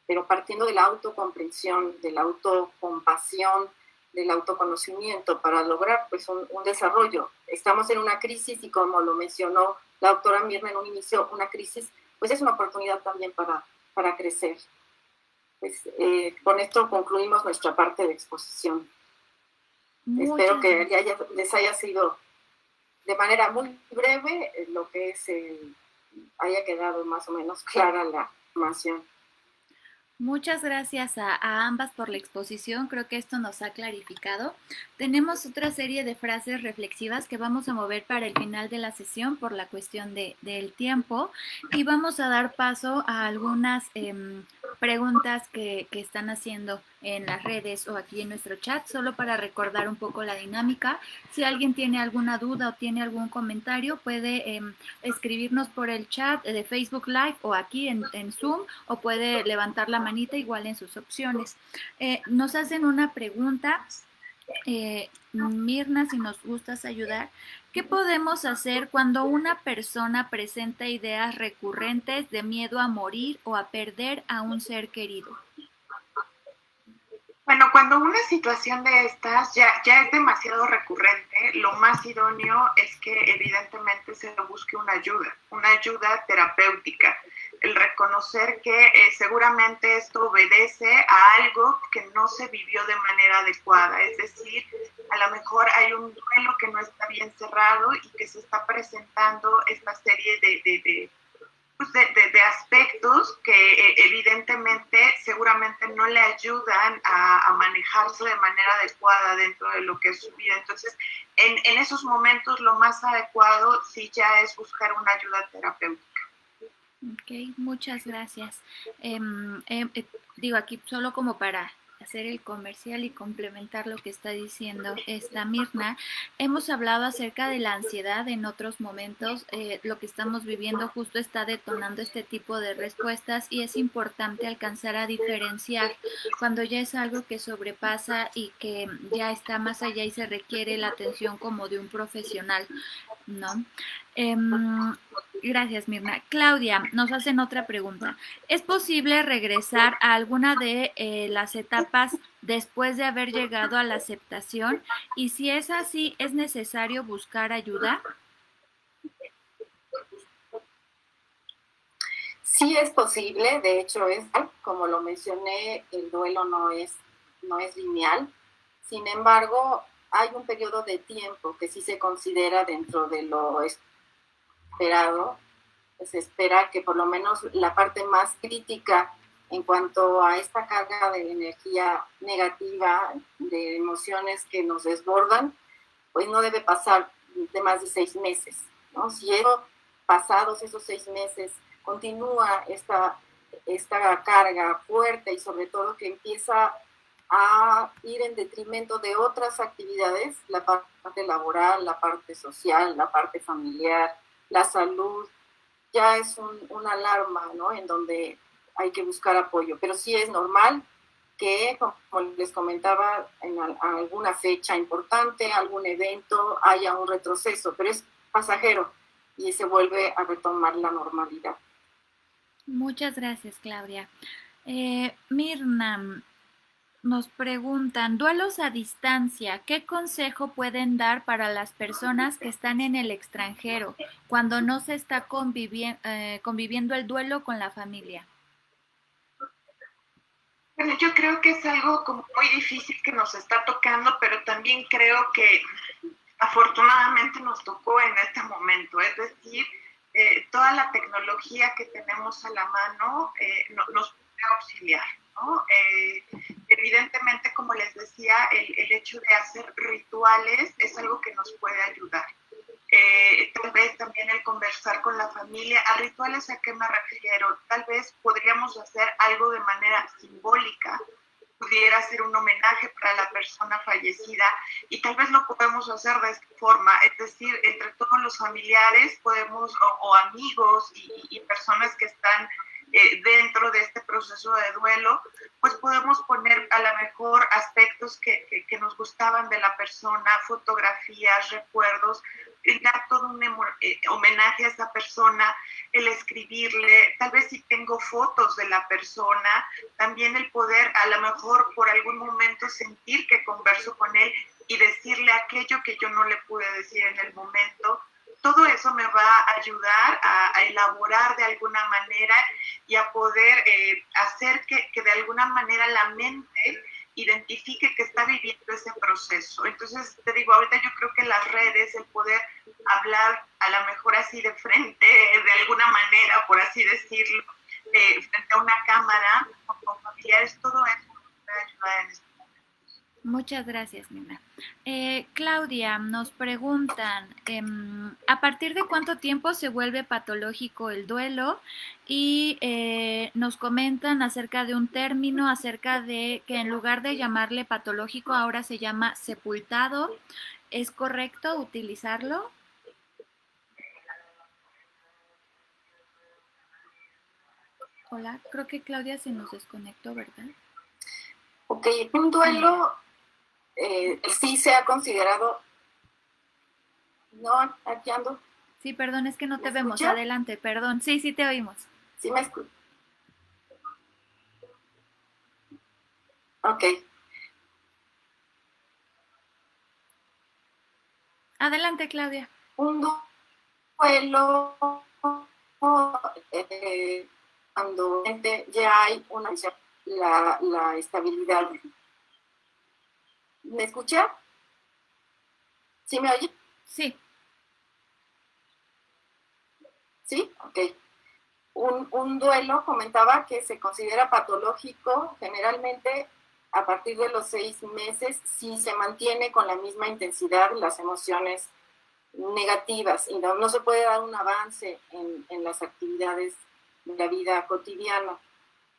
pero partiendo de la autocomprensión, de la autocompasión, del autoconocimiento para lograr pues un desarrollo. Estamos en una crisis y como lo mencionó la doctora Mirna en un inicio, una crisis pues es una oportunidad también para crecer. Pues, con esto concluimos nuestra parte de exposición. Espero que les haya sido de manera muy breve lo que es haya quedado más o menos clara la información. Muchas gracias a ambas por la exposición, creo que esto nos ha clarificado. Tenemos otra serie de frases reflexivas que vamos a mover para el final de la sesión por la cuestión del tiempo y vamos a dar paso a algunas preguntas que están haciendo en las redes o aquí en nuestro chat, solo para recordar un poco la dinámica. Si alguien tiene alguna duda o tiene algún comentario, puede escribirnos por el chat de Facebook Live o aquí en Zoom, o puede levantar la manita igual en sus opciones. Nos hacen una pregunta, Mirna, si nos gustas ayudar. ¿Qué podemos hacer cuando una persona presenta ideas recurrentes de miedo a morir o a perder a un ser querido? Bueno, cuando una situación de estas ya es demasiado recurrente, lo más idóneo es que evidentemente se busque una ayuda terapéutica. El reconocer que seguramente esto obedece a algo que no se vivió de manera adecuada, es decir, a lo mejor hay un duelo que no está bien cerrado y que se está presentando esta serie de aspectos que evidentemente seguramente no le ayudan a manejarse de manera adecuada dentro de lo que es su vida. Entonces, en esos momentos lo más adecuado sí ya es buscar una ayuda terapéutica. Ok, muchas gracias. Digo aquí solo como para hacer el comercial y complementar lo que está diciendo esta Mirna, hemos hablado acerca de la ansiedad en otros momentos, lo que estamos viviendo justo está detonando este tipo de respuestas y es importante alcanzar a diferenciar cuando ya es algo que sobrepasa y que ya está más allá y se requiere la atención como de un profesional, ¿no? Gracias, Mirna. Claudia, nos hacen otra pregunta. ¿Es posible regresar a alguna de las etapas después de haber llegado a la aceptación? Y si es así, ¿es necesario buscar ayuda? Sí es posible, de hecho es, como lo mencioné, el duelo no es lineal. Sin embargo, hay un periodo de tiempo que sí se considera dentro de lo esperado. Se espera que por lo menos la parte más crítica en cuanto a esta carga de energía negativa, de emociones que nos desbordan, pues no debe pasar de más de 6 meses, ¿no? Si pasados esos 6 meses continúa esta carga fuerte y sobre todo que empieza a ir en detrimento de otras actividades, la parte laboral, la parte social, la parte familiar, la salud, ya es una alarma, ¿no? En donde hay que buscar apoyo. Pero sí es normal que, como les comentaba, en alguna fecha importante, algún evento, haya un retroceso, pero es pasajero y se vuelve a retomar la normalidad. Muchas gracias, Claudia. Mirna, nos preguntan, duelos a distancia, ¿qué consejo pueden dar para las personas que están en el extranjero cuando no se está conviviendo el duelo con la familia? Bueno, yo creo que es algo como muy difícil que nos está tocando, pero también creo que afortunadamente nos tocó en este momento, es decir, toda la tecnología que tenemos a la mano nos puede auxiliar, ¿no? Evidentemente, como les decía, el hecho de hacer rituales es algo que nos puede ayudar. Tal vez también el conversar con la familia. ¿A rituales a qué me refiero? Tal vez podríamos hacer algo de manera simbólica, pudiera ser un homenaje para la persona fallecida y tal vez lo podemos hacer de esta forma, es decir, entre todos los familiares podemos, o amigos y personas que están dentro de este proceso de duelo, pues podemos poner a lo mejor aspectos que nos gustaban de la persona, fotografías, recuerdos, dar todo un homenaje a esa persona, el escribirle, tal vez si tengo fotos de la persona, también el poder a lo mejor por algún momento sentir que converso con él y decirle aquello que yo no le pude decir en el momento. Todo eso me va a ayudar a elaborar de alguna manera y a poder hacer que de alguna manera la mente identifique que está viviendo ese proceso. Entonces, te digo, ahorita yo creo que las redes, el poder hablar a lo mejor así de frente, de alguna manera, por así decirlo, frente a una cámara, con familiares, todo eso nos puede ayudar en este momento. Muchas gracias, Mirna. Claudia, nos preguntan, ¿a partir de cuánto tiempo se vuelve patológico el duelo? Y nos comentan acerca de un término, acerca de que en lugar de llamarle patológico, ahora se llama sepultado. ¿Es correcto utilizarlo? Hola, creo que Claudia se nos desconectó, ¿verdad? Ok, un duelo sí se ha considerado... No, aquí ando. Sí, perdón, es que no te vemos. ¿Escucha? Adelante, perdón. Sí, sí te oímos. ¿Sí me escuchas? Ok. Adelante, Claudia. Un duelo cuando ya hay la estabilidad. ¿Me escucha? ¿Sí me oye? Sí. ¿Sí? Ok. Un duelo, comentaba, que se considera patológico generalmente a partir de los 6 meses si se mantiene con la misma intensidad las emociones negativas y no se puede dar un avance en las actividades de la vida cotidiana.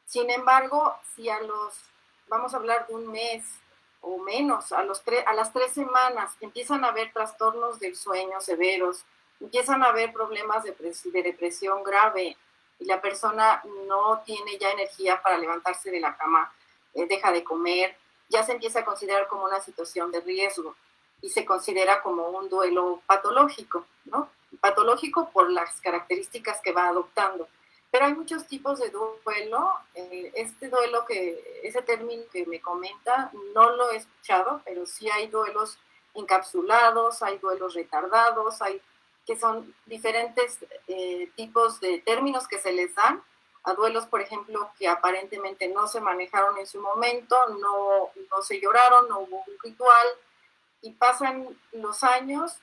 Sin embargo, si vamos a hablar de un mes o menos, a las 3 semanas empiezan a haber trastornos del sueño severos, empiezan a haber problemas de depresión grave y la persona no tiene ya energía para levantarse de la cama, deja de comer, ya se empieza a considerar como una situación de riesgo y se considera como un duelo patológico, ¿no? patológico por las características que va adoptando. Pero hay muchos tipos de duelo. Este duelo, ese término que me comenta, no lo he escuchado, pero sí hay duelos encapsulados, hay duelos retardados, que son diferentes tipos de términos que se les dan a duelos, por ejemplo, que aparentemente no se manejaron en su momento, no se lloraron, no hubo un ritual, y pasan los años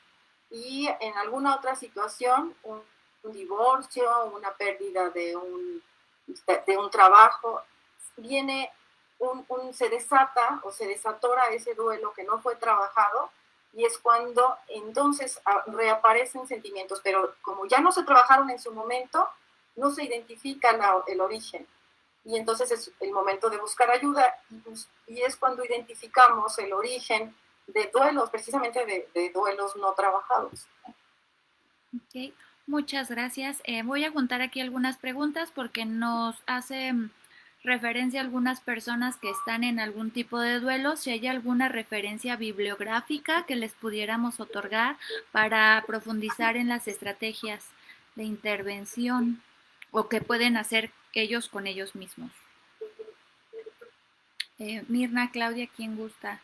y en alguna otra situación, un divorcio, una pérdida de un trabajo, se desata o se desatora ese duelo que no fue trabajado, y es cuando entonces reaparecen sentimientos, pero como ya no se trabajaron en su momento, no se identifica el origen. Y entonces es el momento de buscar ayuda, y es cuando identificamos el origen de duelos, precisamente de duelos no trabajados. Ok, muchas gracias. Voy a juntar aquí algunas preguntas porque nos hace referencia a algunas personas que están en algún tipo de duelo. Si hay alguna referencia bibliográfica que les pudiéramos otorgar para profundizar en las estrategias de intervención o que pueden hacer ellos con ellos mismos. Mirna, Claudia, ¿quién gusta?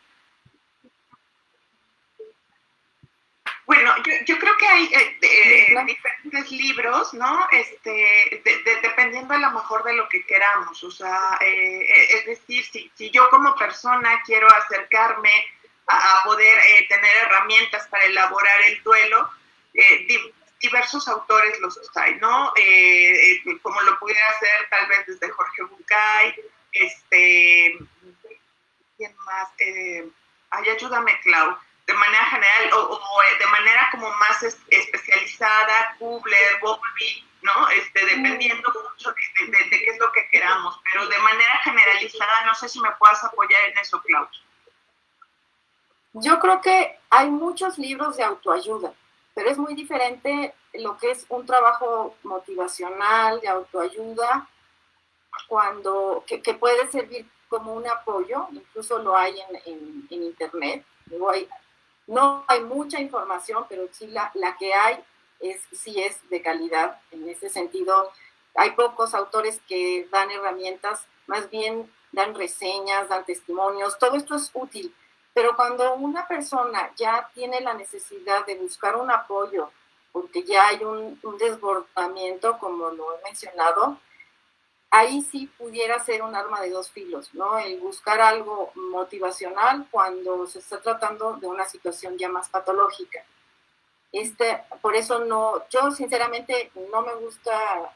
Bueno, yo creo que hay diferentes libros, ¿no? Dependiendo a lo mejor de lo que queramos. O sea, es decir, si yo como persona quiero acercarme a poder tener herramientas para elaborar el duelo, diversos autores los hay, ¿no? Como lo pudiera hacer tal vez desde Jorge Bucay, ¿quién más? Ayúdame, Clau. De manera general o de manera como más especializada, Kubler, Bowlby, ¿no? Dependiendo mucho de qué es lo que queramos, pero de manera generalizada, no sé si me puedas apoyar en eso, Clau. Yo creo que hay muchos libros de autoayuda, pero es muy diferente lo que es un trabajo motivacional, de autoayuda, que puede servir como un apoyo, incluso lo hay en internet. Luego no hay mucha información, pero sí la que hay sí es de calidad. En ese sentido, hay pocos autores que dan herramientas, más bien dan reseñas, dan testimonios, todo esto es útil. Pero cuando una persona ya tiene la necesidad de buscar un apoyo, porque ya hay un desbordamiento, como lo he mencionado, ahí sí pudiera ser un arma de dos filos, ¿no? El buscar algo motivacional cuando se está tratando de una situación ya más patológica. Por eso yo sinceramente no me gusta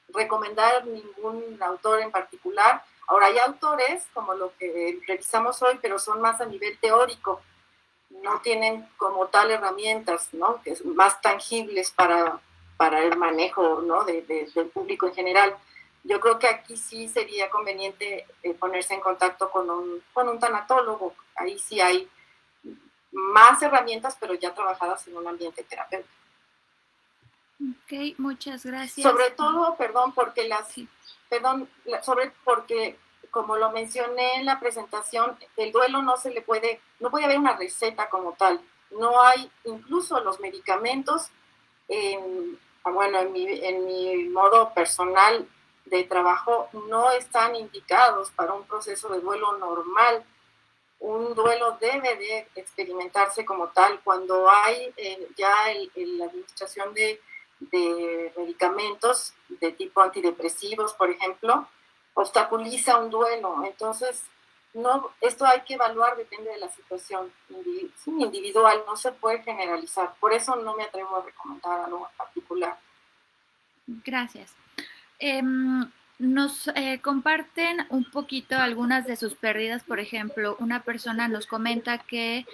recomendar ningún autor en particular. Ahora hay autores como lo que revisamos hoy, pero son más a nivel teórico, no tienen como tal herramientas, ¿no? Que son más tangibles para el manejo, ¿no? del público en general. Yo creo que aquí sí sería conveniente ponerse en contacto con un tanatólogo. Ahí sí hay más herramientas, pero ya trabajadas en un ambiente terapéutico. Ok, muchas gracias. Sobre todo, porque como lo mencioné en la presentación, el duelo no puede haber una receta como tal. No hay, incluso los medicamentos, en mi modo personal de trabajo, no están indicados para un proceso de duelo normal. Un duelo debe de experimentarse como tal. Cuando hay ya la administración de medicamentos de tipo antidepresivos, por ejemplo, obstaculiza un duelo. Entonces, esto hay que evaluar, depende de la situación individual, no se puede generalizar. Por eso no me atrevo a recomendar algo en particular. Gracias. Nos comparten un poquito algunas de sus pérdidas. Por ejemplo, una persona nos comenta que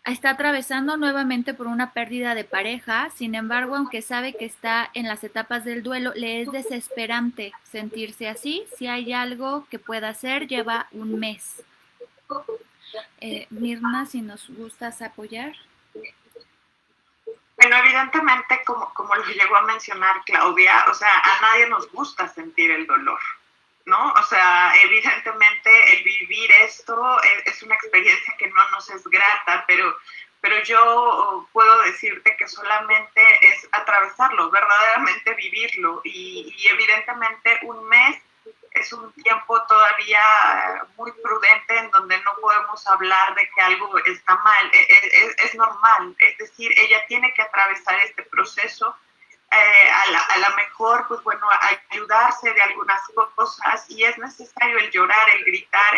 está atravesando nuevamente por una pérdida de pareja. Sin embargo, aunque sabe que está en las etapas del duelo, le es desesperante sentirse así. Si hay algo que pueda hacer, lleva un mes. Mirna, si nos gustas apoyar. Bueno, evidentemente, como lo llegó a mencionar Claudia, o sea, a nadie nos gusta sentir el dolor, ¿no? O sea, evidentemente el vivir esto es una experiencia que no nos es grata, pero pero yo puedo decirte que solamente es atravesarlo, verdaderamente vivirlo, y evidentemente un mes es un tiempo todavía muy prudente en donde no podemos hablar de que algo está mal, es normal, es decir, ella tiene que atravesar este proceso, a la mejor, pues bueno, ayudarse de algunas cosas, y es necesario el llorar, el gritar,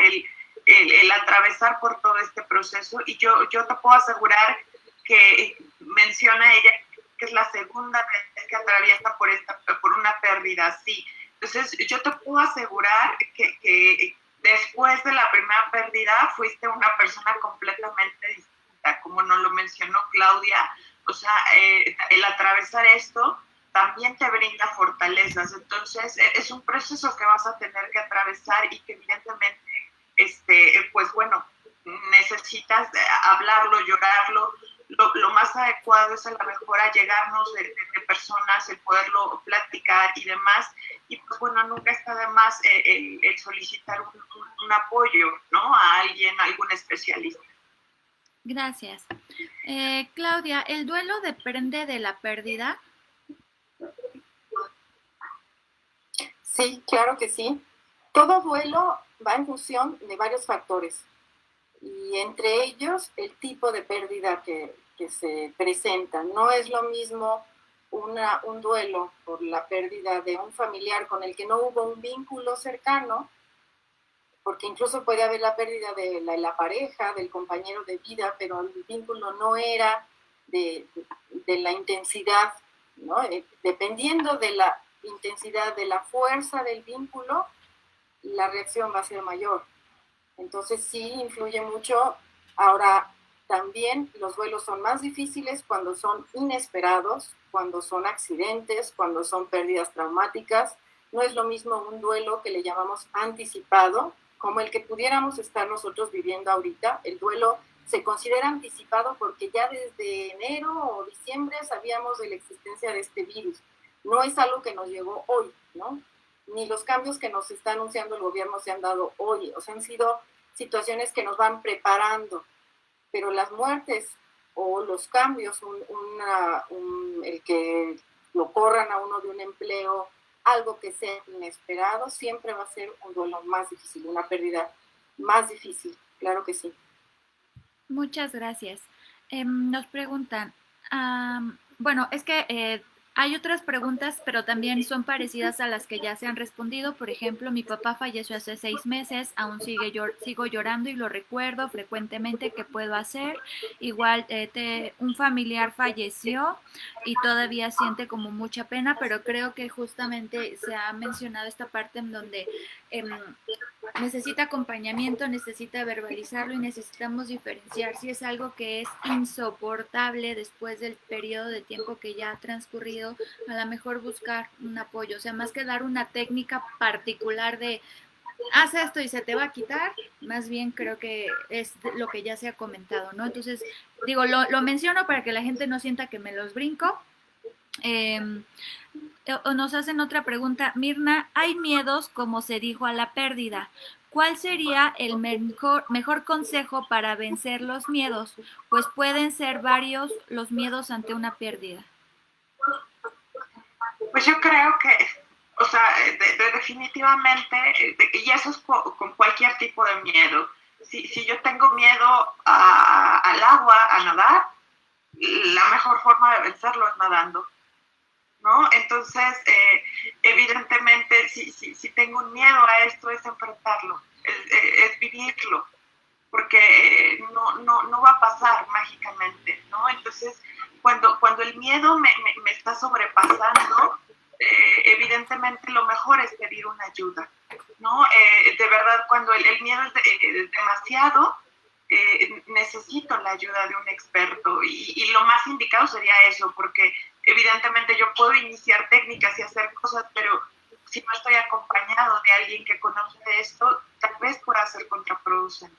el atravesar por todo este proceso, y yo te puedo asegurar que menciona ella que es la segunda vez que atraviesa por una pérdida así. Entonces, yo te puedo asegurar que después de la primera pérdida fuiste una persona completamente distinta, como nos lo mencionó Claudia. O sea, el atravesar esto también te brinda fortalezas. Entonces, es un proceso que vas a tener que atravesar y que evidentemente, pues bueno, necesitas hablarlo, llorarlo. Lo más adecuado es a lo mejor allegarnos de personas, el poderlo platicar y demás. Y pues bueno, nunca está de más el solicitar un apoyo, ¿no? A alguien, a algún especialista. Gracias. Claudia, ¿el duelo depende de la pérdida? Sí, claro que sí. Todo duelo va en función de varios factores, y entre ellos el tipo de pérdida que se presenta. No es lo mismo un duelo por la pérdida de un familiar con el que no hubo un vínculo cercano, porque incluso puede haber la pérdida de la pareja, del compañero de vida, pero el vínculo no era de la intensidad, ¿no? Dependiendo de la intensidad, de la fuerza del vínculo, la reacción va a ser mayor. Entonces sí influye mucho. Ahora, también los duelos son más difíciles cuando son inesperados, cuando son accidentes, cuando son pérdidas traumáticas. No es lo mismo un duelo que le llamamos anticipado, como el que pudiéramos estar nosotros viviendo ahorita. El duelo se considera anticipado porque ya desde enero o diciembre sabíamos de la existencia de este virus. No es algo que nos llegó hoy, ¿no? Ni los cambios que nos está anunciando el gobierno se han dado hoy. O sea, han sido situaciones que nos van preparando. Pero las muertes o los cambios, el que lo corran a uno de un empleo, algo que sea inesperado, siempre va a ser un duelo más difícil, una pérdida más difícil, claro que sí. Muchas gracias. Nos preguntan, bueno, es que hay otras preguntas, pero también son parecidas a las que ya se han respondido. Por ejemplo, mi papá falleció hace 6 meses, aún sigo llorando y lo recuerdo frecuentemente. ¿Qué puedo hacer? Igual un familiar falleció y todavía siente como mucha pena, pero creo que justamente se ha mencionado esta parte en donde necesita acompañamiento, necesita verbalizarlo y necesitamos diferenciar si es algo que es insoportable después del periodo de tiempo que ya ha transcurrido, a lo mejor buscar un apoyo, o sea, más que dar una técnica particular de haz esto y se te va a quitar, más bien creo que es lo que ya se ha comentado, ¿no? Entonces, digo, lo menciono para que la gente no sienta que me los brinco. Nos hacen otra pregunta, Mirna, hay miedos como se dijo a la pérdida. ¿Cuál sería el mejor consejo para vencer los miedos? Pues pueden ser varios los miedos ante una pérdida. Pues yo creo que, o sea, definitivamente, y eso es con cualquier tipo de miedo. Si yo tengo miedo al agua, a nadar, la mejor forma de vencerlo es nadando, ¿no? Entonces, evidentemente, si tengo un miedo a esto, es enfrentarlo, es vivirlo, porque no va a pasar mágicamente, ¿no? Entonces, cuando el miedo me está sobrepasando, evidentemente lo mejor es pedir una ayuda, ¿no? De verdad, cuando el miedo es demasiado, necesito la ayuda de un experto, y lo más indicado sería eso, porque evidentemente yo puedo iniciar técnicas y hacer cosas, pero si no estoy acompañado de alguien que conoce esto, tal vez pueda ser contraproducente.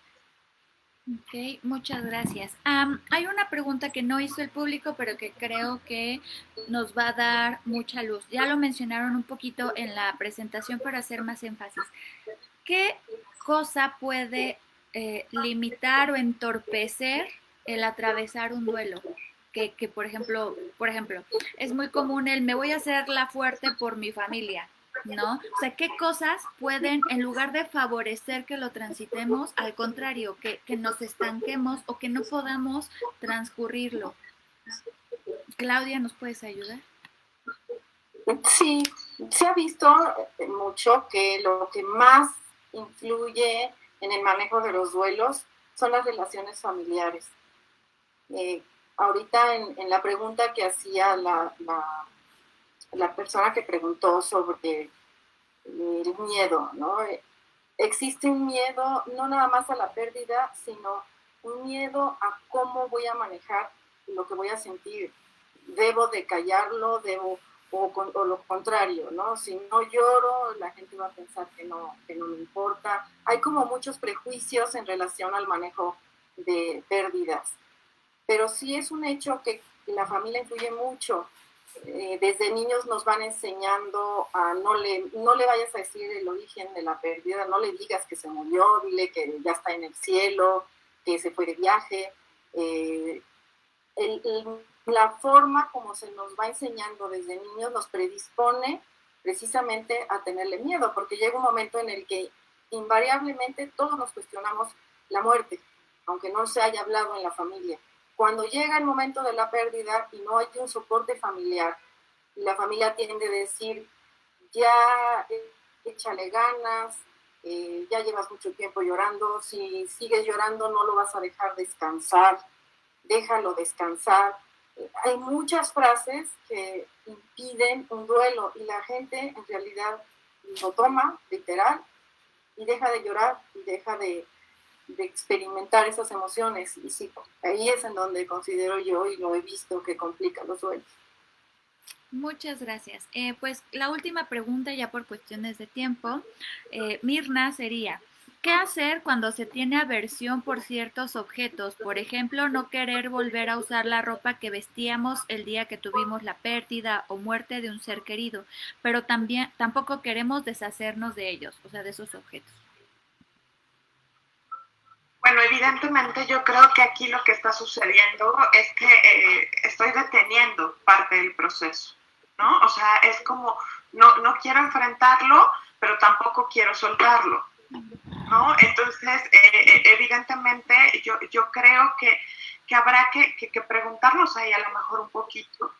Ok, muchas gracias. Hay una pregunta que no hizo el público, pero que creo que nos va a dar mucha luz. Ya lo mencionaron un poquito en la presentación, para hacer más énfasis. ¿Qué cosa puede limitar o entorpecer el atravesar un duelo. Que por ejemplo, es muy común el me voy a hacer la fuerte por mi familia, ¿no? O sea, ¿qué cosas pueden, en lugar de favorecer que lo transitemos, al contrario, que nos estanquemos o que no podamos transcurrirlo? Claudia, ¿nos puedes ayudar? Sí, se ha visto mucho que lo que más influye en el manejo de los duelos son las relaciones familiares. Ahorita en la pregunta que hacía la persona que preguntó sobre el miedo, ¿no? Existe un miedo no nada más a la pérdida, sino un miedo a cómo voy a manejar lo que voy a sentir. Debo de callarlo, o lo contrario, ¿no? Si no lloro, la gente va a pensar que no me importa. Hay como muchos prejuicios en relación al manejo de pérdidas, pero sí es un hecho que la familia influye mucho. Desde niños nos van enseñando a no le vayas a decir el origen de la pérdida, no le digas que se murió, dile que ya está en el cielo, que se fue de viaje. La forma como se nos va enseñando desde niños nos predispone precisamente a tenerle miedo, porque llega un momento en el que invariablemente todos nos cuestionamos la muerte, aunque no se haya hablado en la familia. Cuando llega el momento de la pérdida y no hay un soporte familiar, y la familia tiende a decir, ya échale ganas, ya llevas mucho tiempo llorando, si sigues llorando no lo vas a dejar descansar, déjalo descansar. Hay muchas frases que impiden un duelo y la gente en realidad lo toma literal y deja de llorar y deja de experimentar esas emociones. Y sí, ahí es en donde considero yo y lo he visto que complica los duelos. Muchas gracias. Pues la última pregunta, ya por cuestiones de tiempo, Mirna, sería, ¿qué hacer cuando se tiene aversión por ciertos objetos? Por ejemplo, no querer volver a usar la ropa que vestíamos el día que tuvimos la pérdida o muerte de un ser querido, pero tampoco queremos deshacernos de ellos, o sea, de esos objetos. Bueno, evidentemente yo creo que aquí lo que está sucediendo es que estoy deteniendo parte del proceso, ¿no? O sea, es como, no quiero enfrentarlo, pero tampoco quiero soltarlo, ¿no? Entonces, evidentemente yo creo que habrá que preguntarnos ahí a lo mejor un poquito,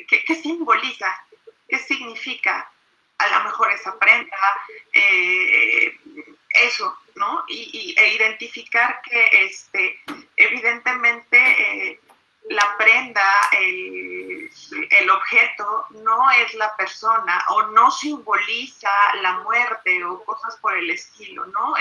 ¿qué simboliza? ¿Qué significa a lo mejor esa prenda? Eso, ¿no? E identificar que evidentemente la prenda, el objeto no es la persona o no simboliza la muerte o cosas por el estilo, ¿no?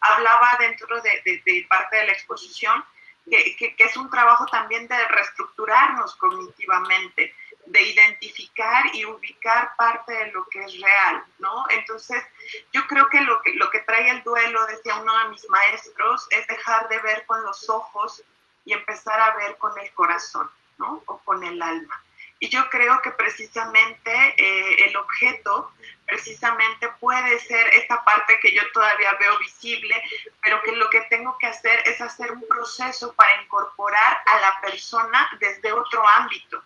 Hablaba dentro de parte de la exposición que es un trabajo también de reestructurarnos cognitivamente, de identificar y ubicar parte de lo que es real, ¿no? Entonces, yo creo que lo que trae el duelo, decía uno de mis maestros, es dejar de ver con los ojos y empezar a ver con el corazón, ¿no? O con el alma. Y yo creo que precisamente el objeto precisamente puede ser esta parte que yo todavía veo visible, pero que lo que tengo que hacer es hacer un proceso para incorporar a la persona desde otro ámbito,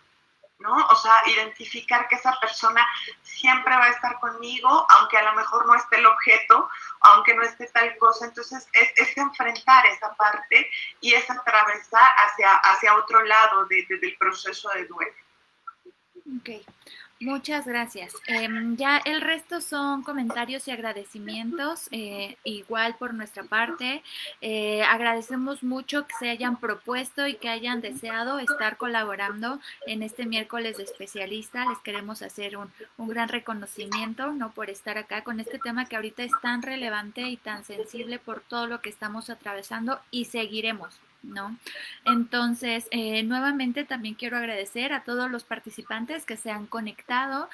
¿no? O sea, identificar que esa persona siempre va a estar conmigo, aunque a lo mejor no esté el objeto, aunque no esté tal cosa. Entonces, es enfrentar esa parte y es atravesar hacia otro lado del proceso de duelo. Ok, muchas gracias. Ya el resto son comentarios y agradecimientos, igual por nuestra parte. Agradecemos mucho que se hayan propuesto y que hayan deseado estar colaborando en este miércoles de especialista. Les queremos hacer un gran reconocimiento, ¿no? Por estar acá con este tema que ahorita es tan relevante y tan sensible por todo lo que estamos atravesando y seguiremos, ¿no? Entonces, nuevamente también quiero agradecer a todos los participantes que se han conectado,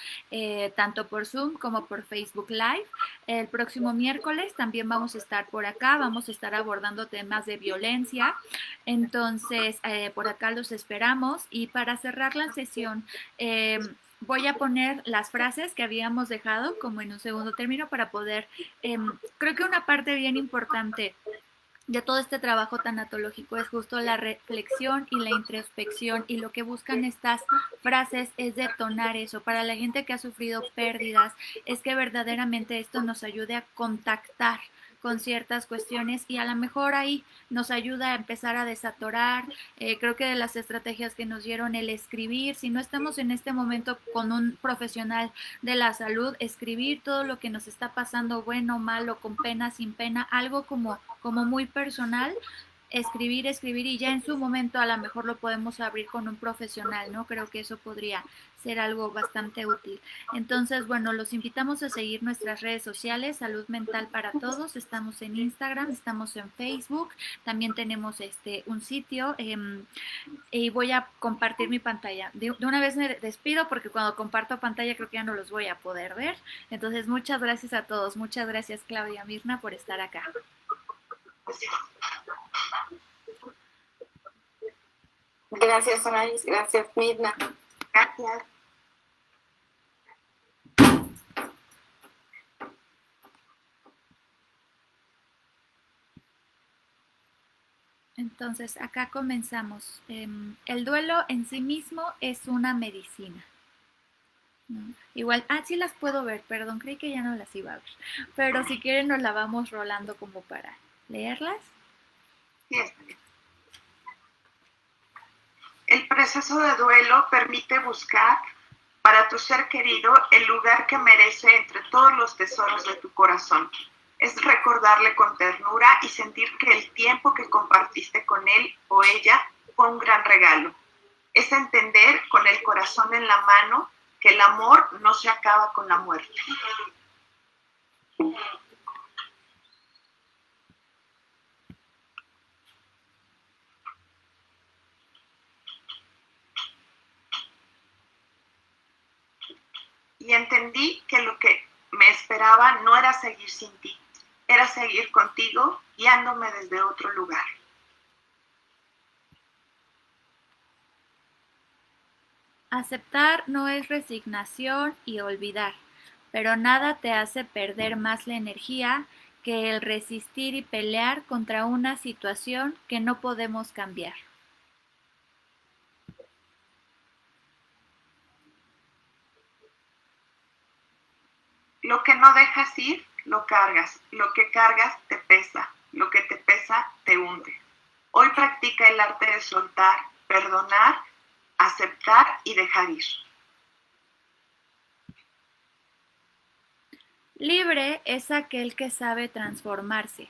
tanto por Zoom como por Facebook Live. El próximo miércoles también vamos a estar por acá, vamos a estar abordando temas de violencia. Entonces, por acá los esperamos. Y para cerrar la sesión, voy a poner las frases que habíamos dejado como en un segundo término para poder, creo que una parte bien importante de todo este trabajo tanatológico es justo la reflexión y la introspección, y lo que buscan estas frases es detonar eso. Para la gente que ha sufrido pérdidas, es que verdaderamente esto nos ayude a contactar con ciertas cuestiones y a lo mejor ahí nos ayuda a empezar a desatorar. Creo que de las estrategias que nos dieron el escribir, si no estamos en este momento con un profesional de la salud, escribir todo lo que nos está pasando, bueno, malo, con pena, sin pena, algo como muy personal, escribir y ya en su momento a lo mejor lo podemos abrir con un profesional, ¿no? Creo que eso podría ser algo bastante útil. Entonces, bueno, los invitamos a seguir nuestras redes sociales, Salud Mental para Todos. Estamos en Instagram, estamos en Facebook, también tenemos un sitio y voy a compartir mi pantalla. De una vez me despido porque cuando comparto pantalla creo que ya no los voy a poder ver. Entonces, muchas gracias a todos. Muchas gracias, Claudia Mirna, por estar acá. Gracias, Anaís. Gracias, Mirna. Gracias. Entonces, acá comenzamos. El duelo en sí mismo es una medicina, ¿no? Igual, sí las puedo ver, perdón, creí que ya no las iba a ver. Pero si quieren nos la vamos rolando como para leerlas. Sí, está bien. El proceso de duelo permite buscar para tu ser querido el lugar que merece entre todos los tesoros de tu corazón. Es recordarle con ternura y sentir que el tiempo que compartiste con él o ella fue un gran regalo. Es entender con el corazón en la mano que el amor no se acaba con la muerte. Y entendí que lo que me esperaba no era seguir sin ti, era seguir contigo, guiándome desde otro lugar. Aceptar no es resignación y olvidar, pero nada te hace perder más la energía que el resistir y pelear contra una situación que no podemos cambiar. Lo que no dejas ir, lo cargas. Lo que cargas te pesa. Lo que te pesa te hunde. Hoy practica el arte de soltar, perdonar, aceptar y dejar ir. Libre es aquel que sabe transformarse,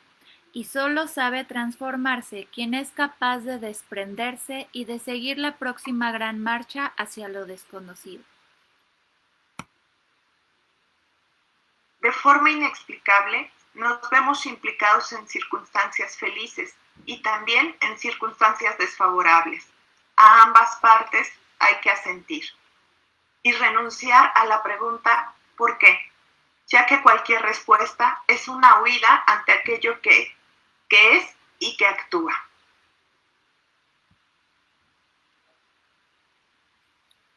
y solo sabe transformarse quien es capaz de desprenderse y de seguir la próxima gran marcha hacia lo desconocido. De forma inexplicable, nos vemos implicados en circunstancias felices y también en circunstancias desfavorables. A ambas partes hay que asentir y renunciar a la pregunta ¿por qué?, ya que cualquier respuesta es una huida ante aquello que es y que actúa.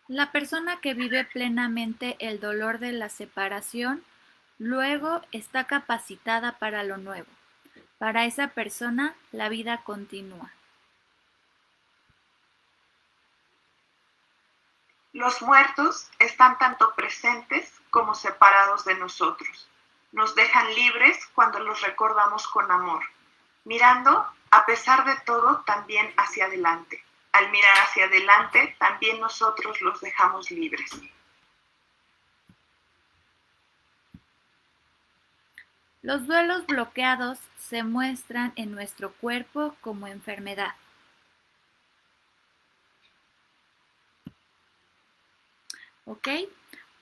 La persona que vive plenamente el dolor de la separación, luego está capacitada para lo nuevo. Para esa persona, la vida continúa. Los muertos están tanto presentes como separados de nosotros. Nos dejan libres cuando los recordamos con amor, mirando, a pesar de todo, también hacia adelante. Al mirar hacia adelante, también nosotros los dejamos libres. Los duelos bloqueados se muestran en nuestro cuerpo como enfermedad. ¿Ok?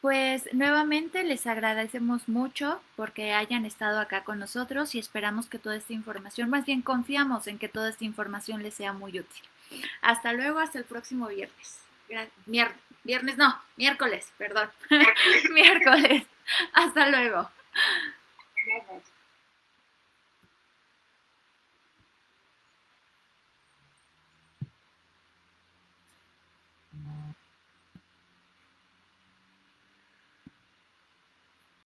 Pues nuevamente les agradecemos mucho porque hayan estado acá con nosotros y esperamos que toda esta información, más bien confiamos en que toda esta información les sea muy útil. Hasta luego, hasta el próximo viernes. Miércoles, perdón. Miércoles. Hasta luego.